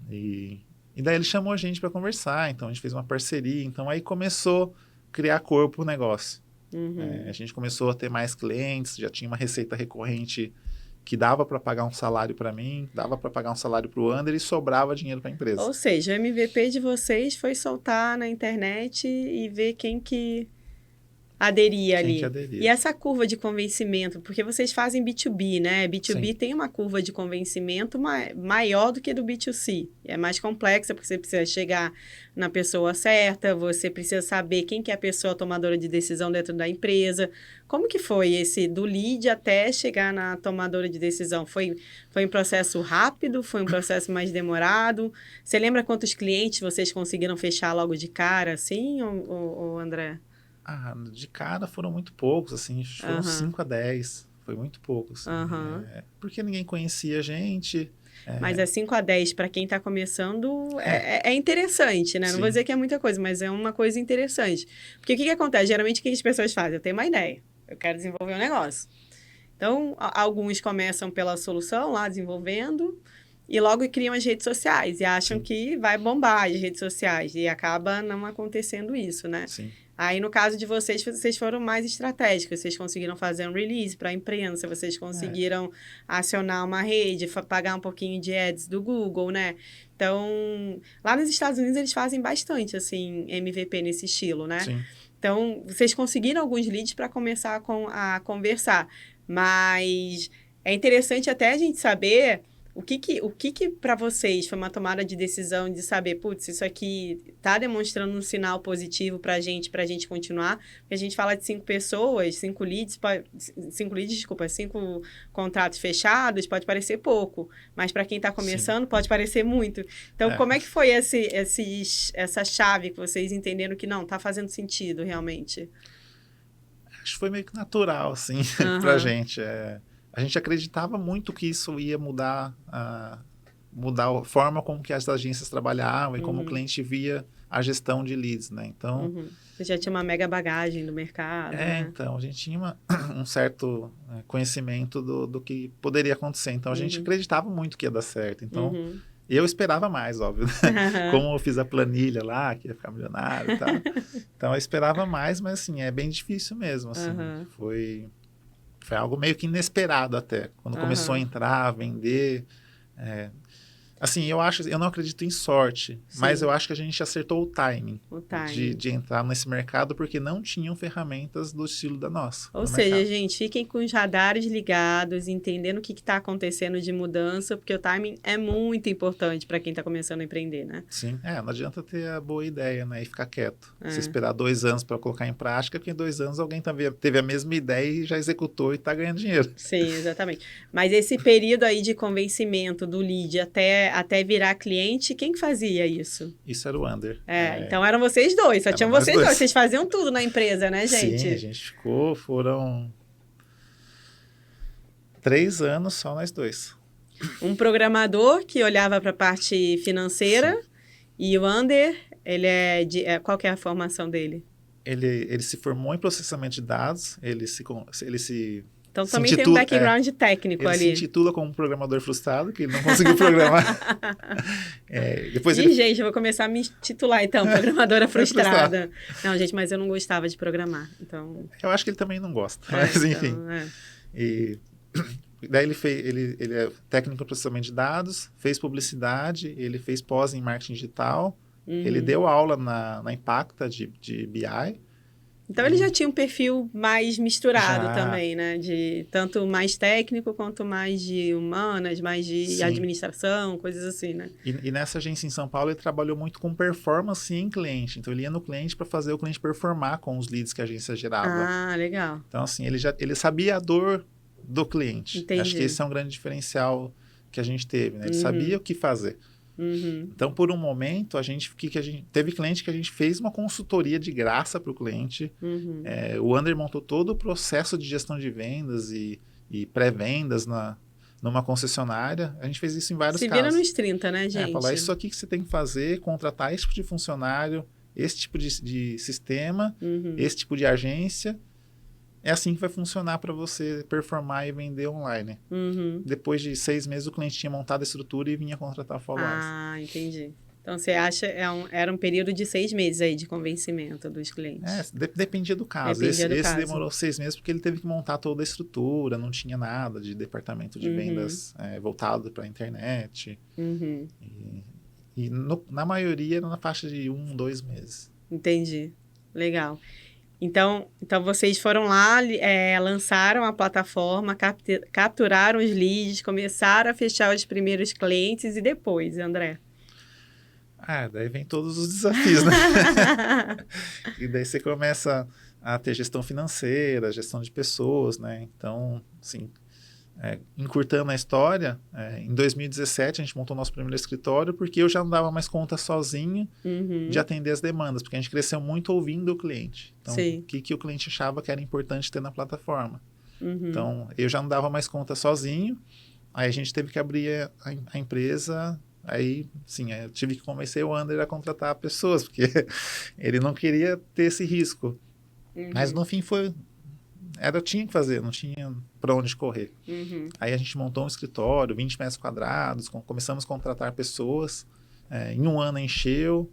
E daí ele chamou a gente para conversar, então a gente fez uma parceria. Então aí começou a criar corpo o negócio. A gente começou a ter mais clientes, já tinha uma receita recorrente que dava para pagar um salário para mim, dava para pagar um salário para o Ander e sobrava dinheiro para a empresa. Ou seja, o MVP de vocês foi soltar na internet e ver quem que aderia ali. E essa curva de convencimento, porque vocês fazem B2B, né? B2B Sim. tem uma curva de convencimento maior do que do B2C. É mais complexa, porque você precisa chegar na pessoa certa, você precisa saber quem que é a pessoa tomadora de decisão dentro da empresa. Como que foi esse do lead até chegar na tomadora de decisão? Foi um processo rápido? Foi um processo mais demorado? Você lembra quantos clientes vocês conseguiram fechar logo de cara, assim, ou André? De cara foram muito poucos, assim, foram 5 a 10. Foi muito pouco, assim, porque ninguém conhecia a gente. Mas é 5 a 10 para quem está começando é interessante, né? Não Sim. vou dizer que é muita coisa, mas é uma coisa interessante. Porque o que acontece? Geralmente o que as pessoas fazem? Eu tenho uma ideia, eu quero desenvolver um negócio. Então, alguns começam pela solução lá, desenvolvendo, e logo criam as redes sociais, e acham que vai bombar as redes sociais, e acaba não acontecendo isso, né? Sim. Aí, no caso de vocês, vocês foram mais estratégicos, vocês conseguiram fazer um release para a imprensa, vocês conseguiram acionar uma rede, pagar um pouquinho de ads do Google, né? Então, lá nos Estados Unidos, eles fazem bastante, assim, MVP nesse estilo, né? Sim. Então, vocês conseguiram alguns leads para começar a conversar, mas é interessante até a gente saber o que para vocês foi uma tomada de decisão de saber, putz, isso aqui está demonstrando um sinal positivo para a gente continuar, porque a gente fala de 5 pessoas, 5 contratos fechados, pode parecer pouco, mas para quem está começando pode parecer muito. Então, como é que foi essa chave que vocês entenderam que não, está fazendo sentido realmente? Acho que foi meio que natural, assim, pra gente. A gente acreditava muito que isso ia mudar a forma como que as agências trabalhavam e como o cliente via a gestão de leads, né? Então... Você já tinha uma mega bagagem do mercado, né? Então, a gente tinha um certo conhecimento do que poderia acontecer. Então, a gente acreditava muito que ia dar certo. Então, eu esperava mais, óbvio. Como eu fiz a planilha lá, que ia ficar milionário e tal. Então, eu esperava mais, mas, assim, é bem difícil mesmo, assim. Foi algo meio que inesperado até. Quando começou a entrar, a vender. Assim, eu não acredito em sorte, mas eu acho que a gente acertou o timing. De entrar nesse mercado, porque não tinham ferramentas do estilo da nossa. Ou seja, gente, fiquem com os radares ligados, entendendo o que está acontecendo de mudança, porque o timing é muito importante para quem está começando a empreender, né? Sim, não adianta ter a boa ideia, né, e ficar quieto. Você esperar 2 anos para colocar em prática, porque em 2 anos alguém teve a mesma ideia e já executou e está ganhando dinheiro. Sim, exatamente. Mas esse período aí de convencimento do lead até virar cliente, quem que fazia isso? Isso era o Under. Então eram vocês dois, só tinham vocês dois. Vocês faziam tudo na empresa, né, gente? Sim, a gente foram 3 anos só nós dois. Um programador que olhava para a parte financeira e o Under, qual que é a formação dele? Ele se formou em processamento de dados, ele se então também tem um background técnico ali. Ele se intitula como um programador frustrado, que ele não conseguiu programar. Gente, eu vou começar a me titular então, programadora frustrada. Não, gente, mas eu não gostava de programar, então... Eu acho que ele também não gosta, mas enfim. E daí ele é técnico em processamento de dados, fez publicidade, ele fez pós em marketing digital, ele deu aula na Impacta de BI. Então, ele já tinha um perfil mais misturado também, né? De tanto mais técnico, quanto mais de humanas, mais de administração, coisas assim, né? E nessa agência em São Paulo, ele trabalhou muito com performance em cliente. Então, ele ia no cliente para fazer o cliente performar com os leads que a agência gerava. Ah, legal. Então, assim, ele sabia a dor do cliente. Entendi. Acho que esse é um grande diferencial que a gente teve, né? Ele sabia o que fazer. Então, por um momento, teve cliente que a gente fez uma consultoria de graça para o cliente. O Under montou todo o processo de gestão de vendas e pré-vendas numa concessionária. A gente fez isso em vários casos. Se vira nos 30, né, gente? Falar isso aqui que você tem que fazer, contratar esse tipo de funcionário, esse tipo de sistema, esse tipo de agência. É assim que vai funcionar para você performar e vender online. Depois de 6 meses, o cliente tinha montado a estrutura e vinha contratar follow-ups. Ah, entendi. Então, você acha era um período de 6 meses aí de convencimento dos clientes? Dependia do caso. Esse demorou 6 meses porque ele teve que montar toda a estrutura, não tinha nada de departamento de vendas voltado para a internet. Na maioria era na faixa de 1, 2 meses. Entendi. Legal. Então vocês foram lá, lançaram a plataforma, capturaram os leads, começaram a fechar os primeiros clientes e depois, André? Daí vem todos os desafios, né? E daí você começa a ter gestão financeira, gestão de pessoas, né? Então, assim, Encurtando a história, em 2017 a gente montou nosso primeiro escritório porque eu já não dava mais conta sozinho de atender as demandas, porque a gente cresceu muito ouvindo o cliente. Então, Sim. o que o cliente achava que era importante ter na plataforma. Então, eu já não dava mais conta sozinho, aí a gente teve que abrir a empresa, aí, sim, eu tive que convencer o Ander a contratar pessoas, porque ele não queria ter esse risco. Mas, no fim, tinha que fazer, não tinha para onde correr. Aí a gente montou um escritório, 20 metros quadrados, começamos a contratar pessoas, em um ano encheu,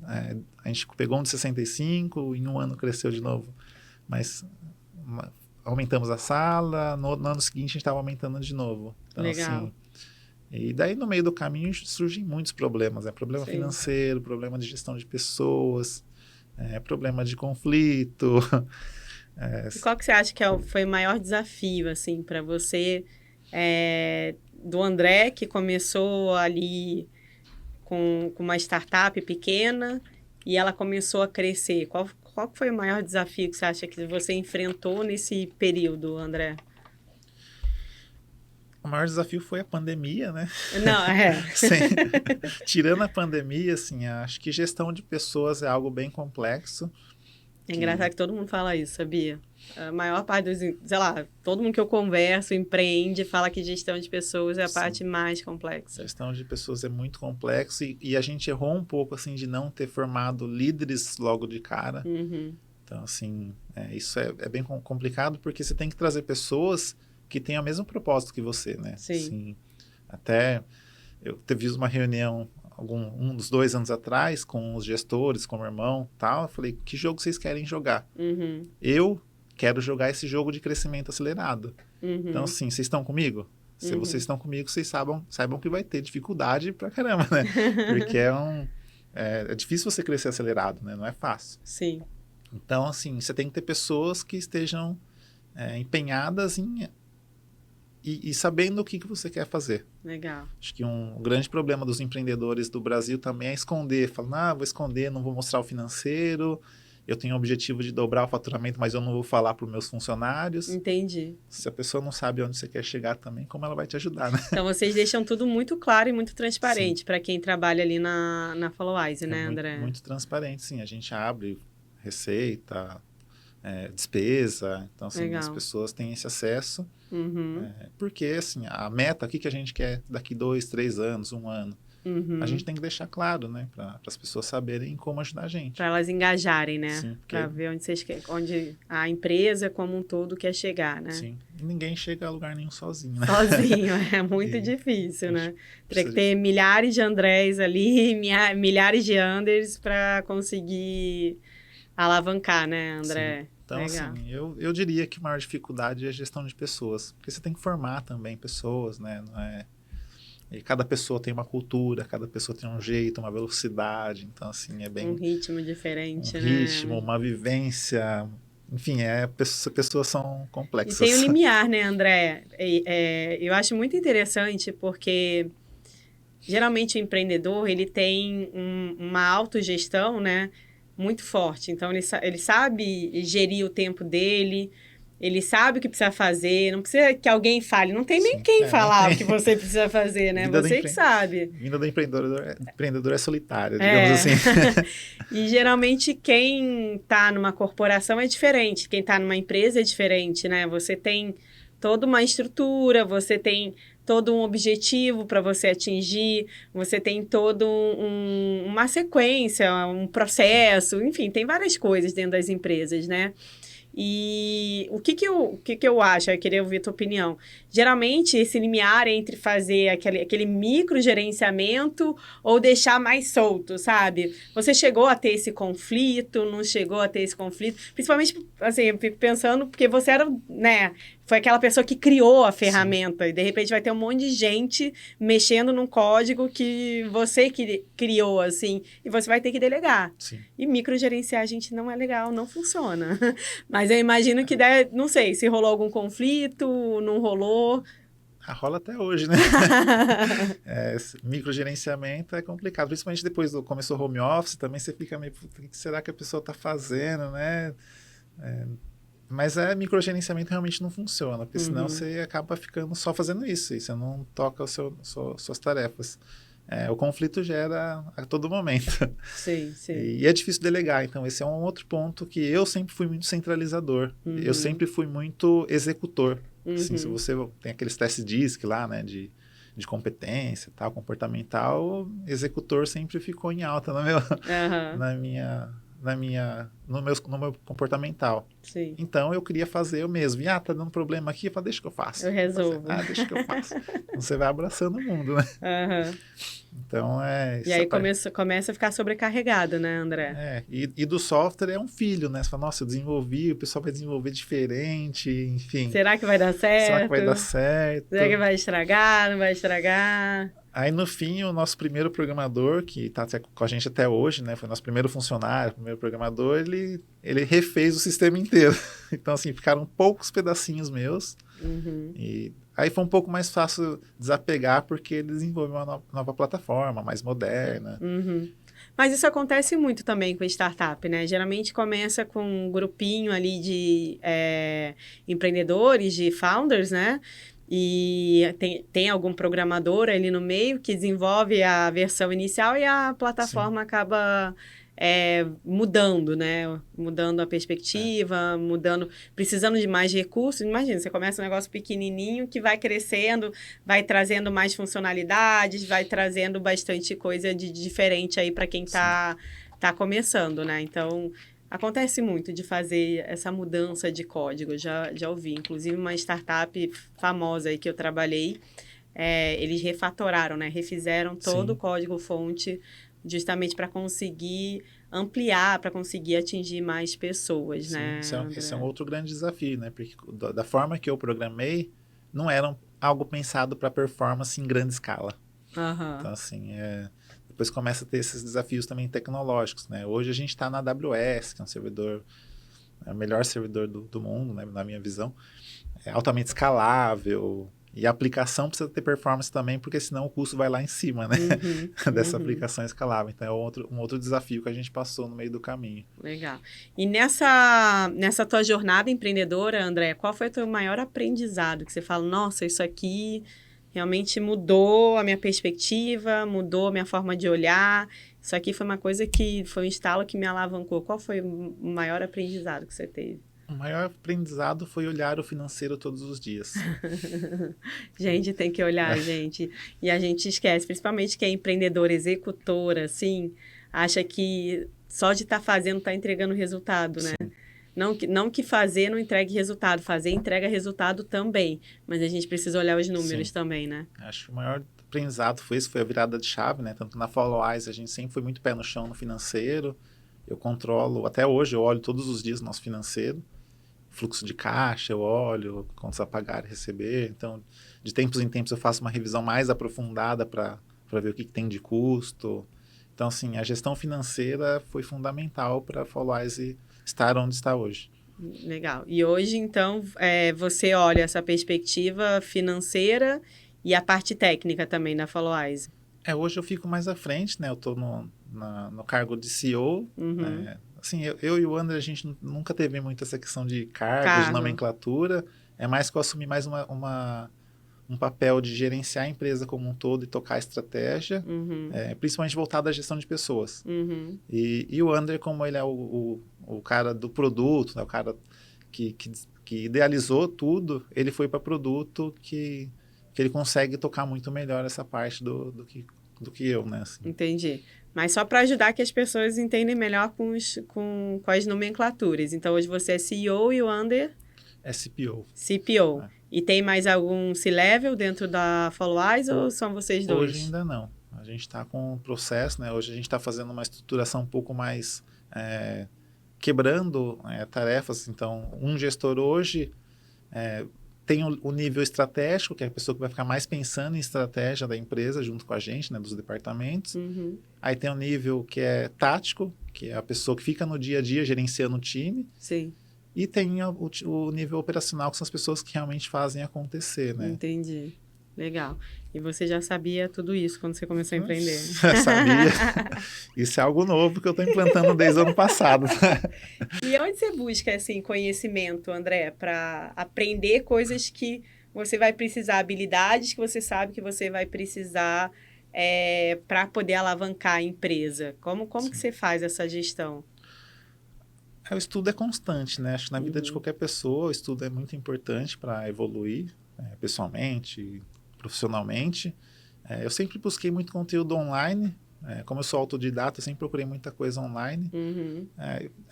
a gente pegou um de 65, em um ano cresceu de novo, mas aumentamos a sala, no ano seguinte a gente estava aumentando de novo. Então, Legal. assim, e daí no meio do caminho surgem muitos problemas, problema Sim. financeiro, problema de gestão de pessoas, problema de conflito. E qual que você acha que foi o maior desafio, assim, para você, do André, que começou ali com uma startup pequena e ela começou a crescer? Qual que foi o maior desafio que você acha que você enfrentou nesse período, André? O maior desafio foi a pandemia, né? Não, Tirando a pandemia, assim, acho que gestão de pessoas é algo bem complexo. É engraçado que todo mundo fala isso, sabia? A maior parte dos, sei lá, todo mundo que eu converso, empreende, fala que gestão de pessoas é a parte mais complexa. Gestão de pessoas é muito complexo e a gente errou um pouco, assim, de não ter formado líderes logo de cara. Então, assim, isso é bem complicado porque você tem que trazer pessoas que tenham o mesmo propósito que você, né? Sim. Assim, até eu teve uma reunião um dos 2 anos atrás com os gestores, com o meu irmão, tal. Eu falei, que jogo vocês querem jogar? Eu quero jogar esse jogo de crescimento acelerado. Então, assim, vocês estão comigo? Se vocês estão comigo, vocês saibam que vai ter dificuldade pra caramba, né? Porque é difícil você crescer acelerado, né? Não é fácil. Sim. Então, assim, você tem que ter pessoas que estejam empenhadas e sabendo o que você quer fazer. Legal. Acho que um grande problema dos empreendedores do Brasil também é esconder. Falando, vou esconder, não vou mostrar o financeiro, eu tenho o objetivo de dobrar o faturamento, mas eu não vou falar para os meus funcionários. Entendi. Se a pessoa não sabe onde você quer chegar também, como ela vai te ajudar, né? Então, vocês deixam tudo muito claro e muito transparente para quem trabalha ali na Followize, né, André? Muito transparente, sim. A gente abre receita, despesa. Então, assim, as pessoas têm esse acesso. Porque, assim, a meta, o que a gente quer daqui 2, 3 anos, 1 ano? A gente tem que deixar claro, né? Para as pessoas saberem como ajudar a gente. Para elas engajarem, né? Sim. Para ver onde a empresa como um todo quer chegar, né? Sim. E ninguém chega a lugar nenhum sozinho, né? Sozinho, é muito difícil, né? Tem que ter milhares de Andrés ali, milhares de Anders para conseguir alavancar, né, André? Sim. Então, assim, eu diria que a maior dificuldade é a gestão de pessoas. Porque você tem que formar também pessoas, né? Não é... E cada pessoa tem uma cultura, cada pessoa tem um jeito, uma velocidade. Então, assim, é bem... Um ritmo diferente, né? Um ritmo, uma vivência... Enfim, pessoas são complexas. E tem um limiar, né, André? Eu acho muito interessante porque... Geralmente, o empreendedor, ele tem uma autogestão, né? Muito forte. Então, ele sabe gerir o tempo dele, ele sabe o que precisa fazer, não precisa que alguém fale. Não tem nem quem falar o que você precisa fazer, né? Você que sabe. Vinda do empreendedor é solitário, digamos assim. E, geralmente, quem está numa corporação é diferente. Quem está numa empresa é diferente, né? Você tem toda uma estrutura, você tem todo um objetivo para você atingir, você tem todo uma sequência, um processo, enfim, tem várias coisas dentro das empresas, né? E o que eu acho? Eu queria ouvir a tua opinião. Geralmente, esse limiar entre fazer aquele microgerenciamento ou deixar mais solto, sabe? Você chegou a ter esse conflito, não chegou a ter esse conflito? Principalmente, assim, eu fico pensando, porque você era, né? Foi aquela pessoa que criou a ferramenta. Sim. E, de repente, vai ter um monte de gente mexendo num código que você criou, assim. E você vai ter que delegar. Sim. E microgerenciar, gente, não é legal, não funciona. Mas eu imagino que não sei, se rolou algum conflito, não rolou. Rola até hoje, né? Microgerenciamento é complicado. Principalmente depois do começou o home office, também você fica meio... O que será que a pessoa está fazendo, né? Mas microgerenciamento realmente não funciona, porque senão você acaba ficando só fazendo isso, e você não toca suas tarefas. O conflito gera a todo momento. Sim, sim. E é difícil delegar, então esse é um outro ponto que eu sempre fui muito centralizador. Eu sempre fui muito executor. Assim, se você tem aqueles testes DISC lá, né, de competência, tal, comportamental, executor sempre ficou em alta no meu comportamental. Sim. Então eu queria fazer eu mesmo. E tá dando problema aqui, eu falo, deixa que eu faço. Eu resolvo. Deixa que eu faço. Então você vai abraçando o mundo, né? Então E aí começa a ficar sobrecarregado, né, André? E do software é um filho, né? Você fala, nossa, eu desenvolvi, o pessoal vai desenvolver diferente, enfim. Será que vai dar certo? Será que vai dar certo? Será que vai estragar? Não vai estragar? Aí, no fim, o nosso primeiro programador, que está com a gente até hoje, né? Foi nosso primeiro funcionário, primeiro programador, ele refez o sistema inteiro. Então, assim, ficaram poucos pedacinhos meus. E aí foi um pouco mais fácil desapegar, porque ele desenvolveu uma nova plataforma, mais moderna. Mas isso acontece muito também com startup, né? Geralmente começa com um grupinho ali de empreendedores, de founders, né? E tem algum programador ali no meio que desenvolve a versão inicial e a plataforma acaba mudando, né? Mudando a perspectiva, precisando de mais recursos. Imagina, você começa um negócio pequenininho que vai crescendo, vai trazendo mais funcionalidades, vai trazendo bastante coisa de diferente aí para quem tá começando, né? Então, acontece muito de fazer essa mudança de código. Já ouvi, inclusive, uma startup famosa aí que eu trabalhei, eles refatoraram, né? Refizeram todo o código-fonte justamente para conseguir ampliar, para conseguir atingir mais pessoas, né? Esse é um outro grande desafio, né? Porque da forma que eu programei, não era algo pensado para performance em grande escala. Então, assim, depois começa a ter esses desafios também tecnológicos, né? Hoje a gente está na AWS, que é um servidor, o melhor servidor do mundo, né? Na minha visão. É altamente escalável. E a aplicação precisa ter performance também, porque senão o custo vai lá em cima, né? Dessa aplicação escalável. Então, é um outro desafio que a gente passou no meio do caminho. Legal. E nessa tua jornada empreendedora, André, qual foi o teu maior aprendizado? Que você fala, nossa, isso aqui realmente mudou a minha perspectiva, mudou a minha forma de olhar. Isso aqui foi uma coisa que foi um estalo que me alavancou. Qual foi o maior aprendizado que você teve? O maior aprendizado foi olhar o financeiro todos os dias. Gente, tem que olhar, gente. E a gente esquece, principalmente quem é empreendedor, executor, assim, acha que só de estar fazendo está entregando resultado, né? Não que fazer não entregue resultado, fazer entrega resultado também. Mas a gente precisa olhar os números também, né? Acho que o maior aprendizado foi a virada de chave, né? Tanto na Followise, a gente sempre foi muito pé no chão no financeiro. Eu controlo, até hoje, eu olho todos os dias o nosso financeiro. Fluxo de caixa, eu olho, contas a pagar e receber. Então, de tempos em tempos, eu faço uma revisão mais aprofundada para ver o que tem de custo. Então, assim, a gestão financeira foi fundamental para a Followise estar onde está hoje. Legal. E hoje, então, você olha essa perspectiva financeira e a parte técnica também da Followise. Hoje eu fico mais à frente, né? Eu estou no cargo de CEO. Assim, eu e o André, a gente nunca teve muito essa questão de cargos, de nomenclatura. É mais que eu assumi mais um papel de gerenciar a empresa como um todo e tocar a estratégia, principalmente voltado à gestão de pessoas. E o André, como ele é o cara do produto, né, o cara que idealizou tudo, ele foi para produto que ele consegue tocar muito melhor essa parte do que eu, né? Assim. Entendi. Mas só para ajudar que as pessoas entendem melhor com as nomenclaturas. Então, hoje você é CEO e o Ander? É CPO. CPO. E tem mais algum C-Level dentro da Followise ou são vocês dois? Hoje ainda não. A gente está com um processo, né? Hoje a gente está fazendo uma estruturação um pouco mais quebrando tarefas. Então, um gestor hoje tem o nível estratégico, que é a pessoa que vai ficar mais pensando em estratégia da empresa junto com a gente, né, dos departamentos. Aí tem o nível que é tático, que é a pessoa que fica no dia a dia gerenciando o time. Sim. E tem o nível operacional, que são as pessoas que realmente fazem acontecer, né? Entendi. Legal. E você já sabia tudo isso quando você começou a empreender? Sabia. Isso é algo novo que eu estou implantando desde o ano passado. E onde você busca, assim, conhecimento, André, para aprender coisas que você vai precisar, habilidades que você sabe que você vai precisar para poder alavancar a empresa? Como que você faz essa gestão? O estudo é constante, né? Acho que na vida de qualquer pessoa, o estudo é muito importante para evoluir pessoalmente, profissionalmente. Eu sempre busquei muito conteúdo online. Como eu sou autodidata, eu sempre procurei muita coisa online.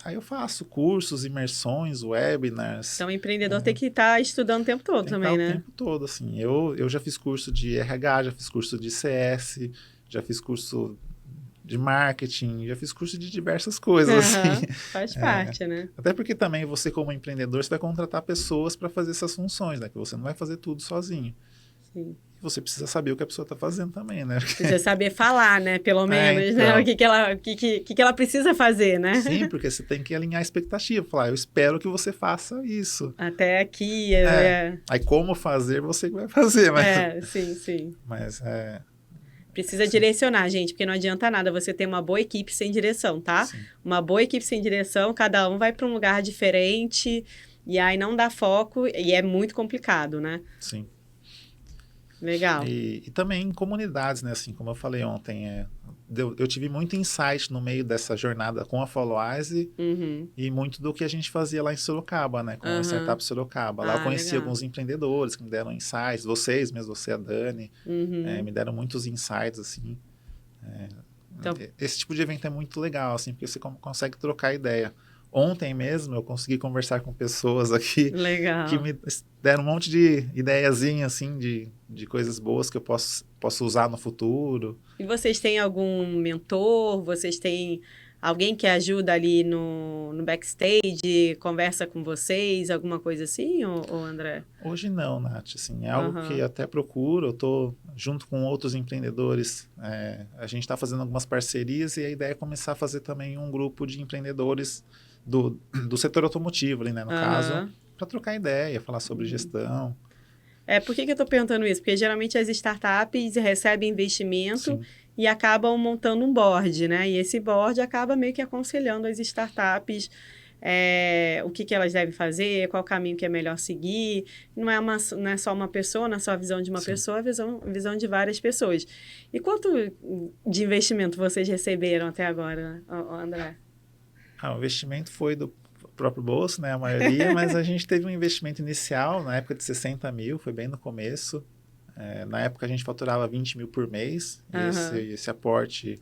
Aí eu faço cursos, imersões, webinars. Então, o empreendedor tem que estar estudando o tempo todo também, né? O tempo todo, assim. Eu já fiz curso de RH, já fiz curso de CS, já fiz curso de marketing, já fiz curso de diversas coisas, assim. Faz parte, né? Até porque também você, como empreendedor, você vai contratar pessoas para fazer essas funções, né? Que você não vai fazer tudo sozinho. Sim. Você precisa saber o que a pessoa está fazendo também, né? Precisa saber falar, né? Pelo menos, né? O que ela precisa fazer, né? Sim, porque você tem que alinhar a expectativa. Falar, eu espero que você faça isso. Até aqui, Aí como fazer, você que vai fazer. Mas... sim. Mas precisa direcionar, gente, porque não adianta nada você ter uma boa equipe sem direção, tá? Sim. Uma boa equipe sem direção, cada um vai para um lugar diferente e aí não dá foco e é muito complicado, né? Sim. Legal. E também em comunidades, né? Assim, como eu falei ontem, eu tive muito insight no meio dessa jornada com a Followize e muito do que a gente fazia lá em Sorocaba, né? Com a Startup Sorocaba. Lá eu conheci alguns empreendedores que me deram insights, vocês mesmo, você, a Dani, me deram muitos insights, assim. Então, esse tipo de evento é muito legal, assim, porque você consegue trocar ideia. Ontem mesmo eu consegui conversar com pessoas aqui que me deram um monte de ideiazinha, assim, de coisas boas que eu posso usar no futuro. E vocês têm algum mentor? Vocês têm alguém que ajuda ali no backstage, conversa com vocês, alguma coisa assim, ou André? Hoje não, Nath, assim, é algo que eu até procuro, eu estou junto com outros empreendedores, a gente está fazendo algumas parcerias e a ideia é começar a fazer também um grupo de empreendedores do setor automotivo ali, né, no caso, para trocar ideia, falar sobre gestão. Por que eu estou perguntando isso? Porque geralmente as startups recebem investimento e acabam montando um board, né? E esse board acaba meio que aconselhando as startups o que elas devem fazer, qual caminho que é melhor seguir. Não é só uma pessoa, não é só a visão de uma pessoa, é a visão de várias pessoas. E quanto de investimento vocês receberam até agora, André? O investimento foi do próprio bolso, né, a maioria, mas a gente teve um investimento inicial, na época de 60 mil, foi bem no começo. Na época a gente faturava 20 mil por mês, e esse aporte,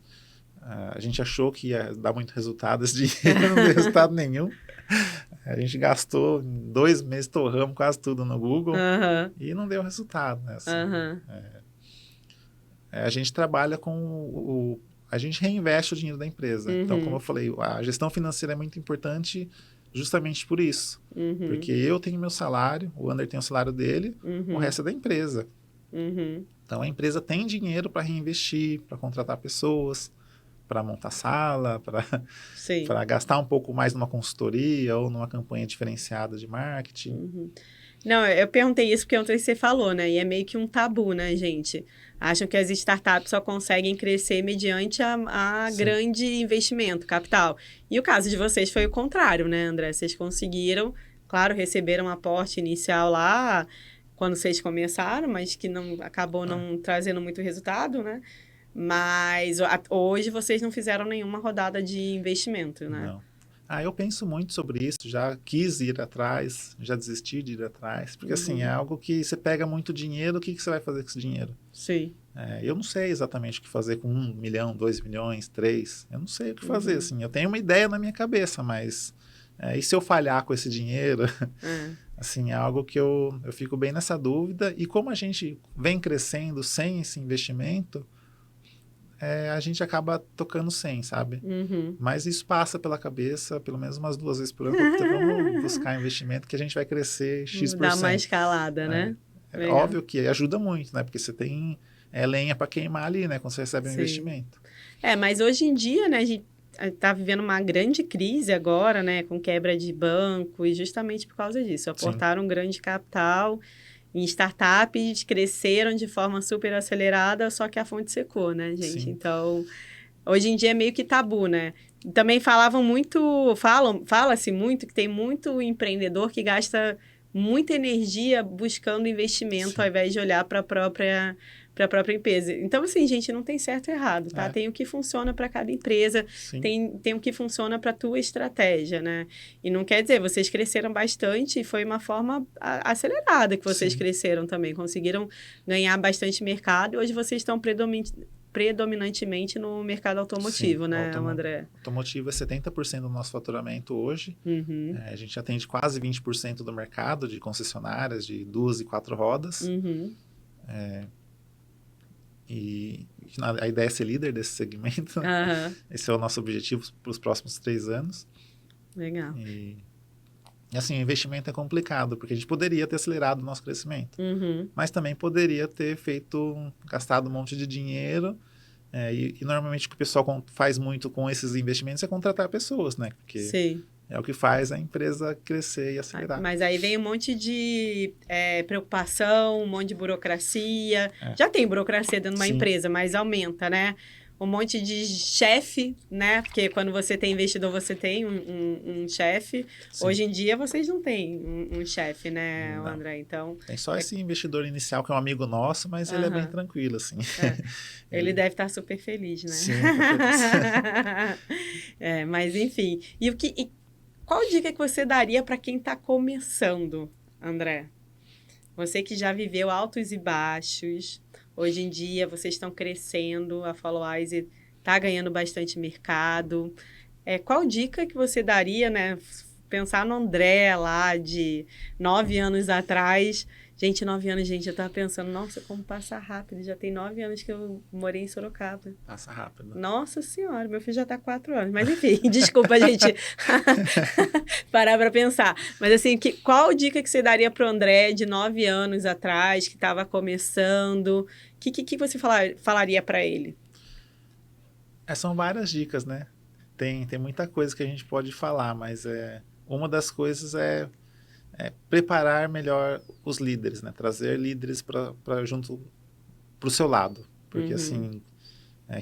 a gente achou que ia dar muito resultado, esse dinheiro não deu resultado nenhum. A gente gastou, em 2 meses, torramos quase tudo no Google, e não deu resultado, né, assim, a gente trabalha com a gente reinveste o dinheiro da empresa. Então, como eu falei, a gestão financeira é muito importante justamente por isso. Porque eu tenho meu salário, o Ander tem o salário dele, o resto é da empresa. Então, a empresa tem dinheiro para reinvestir, para contratar pessoas, para montar sala, para gastar um pouco mais numa consultoria ou numa campanha diferenciada de marketing. Não, eu perguntei isso porque ontem você falou, né? E é meio que um tabu, né, gente? Acham que as startups só conseguem crescer mediante a grande investimento, capital. E o caso de vocês foi o contrário, né, André? Vocês conseguiram, claro, receberam um aporte inicial lá quando vocês começaram, mas que acabou não trazendo muito resultado, né? Mas hoje vocês não fizeram nenhuma rodada de investimento, né? Não. Eu penso muito sobre isso, já quis ir atrás, já desisti de ir atrás, porque assim, é algo que você pega muito dinheiro, o que você vai fazer com esse dinheiro? Sim. Eu não sei exatamente o que fazer com 1 milhão, 2 milhões, 3, eu não sei o que fazer, assim, eu tenho uma ideia na minha cabeça, mas e se eu falhar com esse dinheiro? Assim, é algo que eu fico bem nessa dúvida, e como a gente vem crescendo sem esse investimento, a gente acaba tocando sem, sabe? Mas isso passa pela cabeça, pelo menos umas 2 vezes por ano, vamos buscar investimento que a gente vai crescer X%. Dá uma escalada, né? É óbvio que ajuda muito, né? Porque você tem lenha para queimar ali, né? Quando você recebe um investimento. Mas hoje em dia, né? A gente está vivendo uma grande crise agora, né? Com quebra de banco e justamente por causa disso. Aportaram um grande capital em startups cresceram de forma super acelerada, só que a fonte secou, né, gente? Sim. Então, hoje em dia é meio que tabu, né? Também fala-se muito que tem muito empreendedor que gasta muita energia buscando investimento Sim. ao invés de olhar para a própria empresa. Então, assim, gente, não tem certo e errado, tá? Tem o que funciona para cada empresa, tem o que funciona para a tua estratégia, né? E não quer dizer, vocês cresceram bastante e foi uma forma acelerada que vocês cresceram também, conseguiram ganhar bastante mercado e hoje vocês estão predominantemente no mercado automotivo, né, André? Automotivo é 70% do nosso faturamento hoje. A gente atende quase 20% do mercado de concessionárias de 2 e 4 rodas. E a ideia é ser líder desse segmento. Esse é o nosso objetivo para os próximos 3 anos. Legal. E assim, o investimento é complicado, porque a gente poderia ter acelerado o nosso crescimento. Mas também poderia ter gastado um monte de dinheiro. E normalmente o que o pessoal faz muito com esses investimentos é contratar pessoas, né? Porque é o que faz a empresa crescer e acelerar. Mas aí vem um monte de preocupação, um monte de burocracia. Já tem burocracia dentro de uma empresa, mas aumenta, né? Um monte de chefe, né? Porque quando você tem investidor, você tem um chefe. Hoje em dia, vocês não têm um chefe, né, André? Então, tem só esse investidor inicial, que é um amigo nosso, mas ele é bem tranquilo, assim. Ele deve estar super feliz, né? Sim, tá feliz. Mas, enfim. Qual dica que você daria para quem está começando, André? Você que já viveu altos e baixos, hoje em dia vocês estão crescendo, a Followise está ganhando bastante mercado. Qual dica que você daria, né? Pensar no André lá de 9 anos atrás. Gente, 9 anos, eu tava pensando, nossa, como passa rápido. Já tem 9 anos que eu morei em Sorocaba. Passa rápido. Nossa Senhora, meu filho já tá 4 anos. Mas enfim, desculpa, gente, parar para pensar. Mas assim, qual dica que você daria pro André de 9 anos atrás, que estava começando? O que você falaria para ele? São várias dicas, né? Tem muita coisa que a gente pode falar, mas uma das coisas é preparar melhor os líderes, né? Trazer líderes para junto para o seu lado, porque assim,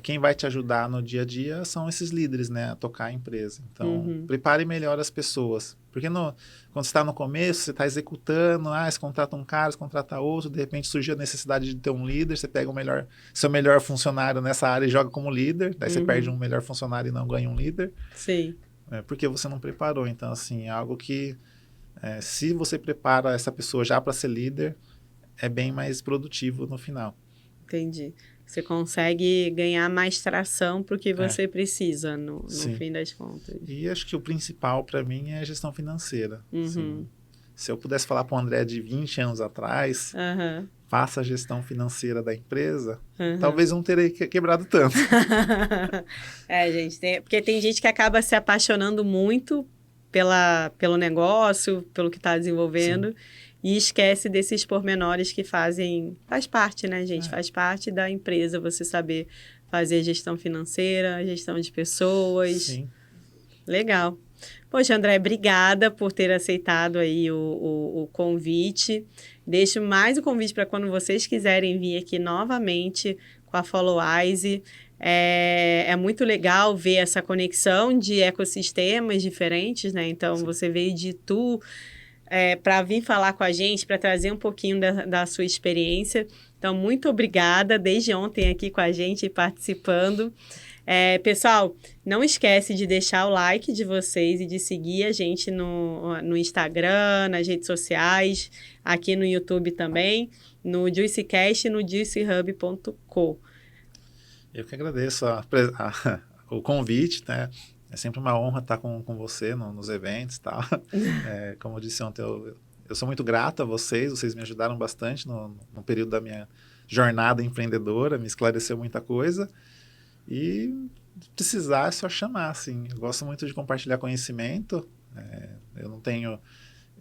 quem vai te ajudar no dia a dia são esses líderes, né? A tocar a empresa. Então, prepare melhor as pessoas, porque quando você está no começo, você está executando, você contrata um cara, você contrata outro, de repente surgiu a necessidade de ter um líder, você pega seu melhor funcionário nessa área e joga como líder, daí você perde um melhor funcionário e não ganha um líder. Sim. Porque você não preparou. Então, assim, é algo que se você prepara essa pessoa já para ser líder, é bem mais produtivo no final. Entendi. Você consegue ganhar mais tração para o que você precisa, no fim das contas. E acho que o principal para mim é a gestão financeira. Assim, se eu pudesse falar para o André de 20 anos atrás, faça a gestão financeira da empresa, talvez eu não teria quebrado tanto. Gente, porque tem gente que acaba se apaixonando muito pelo negócio, pelo que está desenvolvendo, e esquece desses pormenores que faz parte, né, gente? Faz parte da empresa você saber fazer gestão financeira, gestão de pessoas. Sim. Legal. Poxa, André, obrigada por ter aceitado aí o convite. Deixo mais o convite para quando vocês quiserem vir aqui novamente com a Followise. É muito legal ver essa conexão de ecossistemas diferentes, né? Então, você veio de Itu para vir falar com a gente, para trazer um pouquinho da sua experiência. Então, muito obrigada desde ontem aqui com a gente, participando. Pessoal, não esquece de deixar o like de vocês e de seguir a gente no Instagram, nas redes sociais, aqui no YouTube também, no JuicyCast e no juicyhub.co. Eu que agradeço o convite, né? É sempre uma honra estar com você nos eventos e tal. Como eu disse ontem, eu sou muito grato a vocês me ajudaram bastante no período da minha jornada empreendedora, me esclareceu muita coisa. E precisar é só chamar, assim. Eu gosto muito de compartilhar conhecimento. Eu não tenho...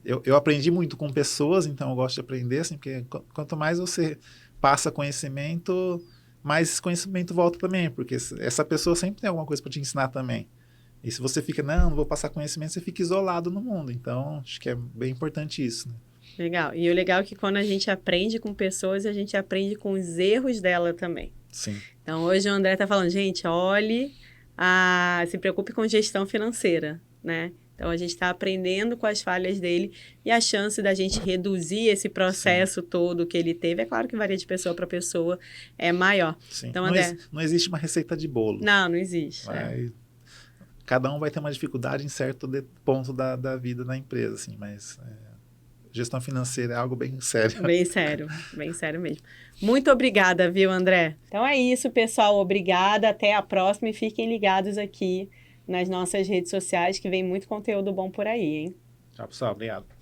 Eu aprendi muito com pessoas, então eu gosto de aprender, assim, porque quanto mais você passa conhecimento, mais esse conhecimento volta também, porque essa pessoa sempre tem alguma coisa para te ensinar também. E se você fica, não vou passar conhecimento, você fica isolado no mundo. Então, acho que é bem importante isso, né? Legal. E o legal é que quando a gente aprende com pessoas, a gente aprende com os erros dela também. Sim. Então, hoje o André está falando, gente, se preocupe com gestão financeira, né? Então, a gente está aprendendo com as falhas dele e a chance da gente reduzir esse processo todo que ele teve, é claro que varia de pessoa para pessoa, é maior. Sim. Então, André... Não existe uma receita de bolo. Não existe. Cada um vai ter uma dificuldade em certo ponto da vida da empresa, assim, mas gestão financeira é algo bem sério. Bem sério mesmo. Muito obrigada, viu, André? Então é isso, pessoal. Obrigada, até a próxima e fiquem ligados aqui nas nossas redes sociais que vem muito conteúdo bom por aí, hein? Tchau, pessoal. Obrigado.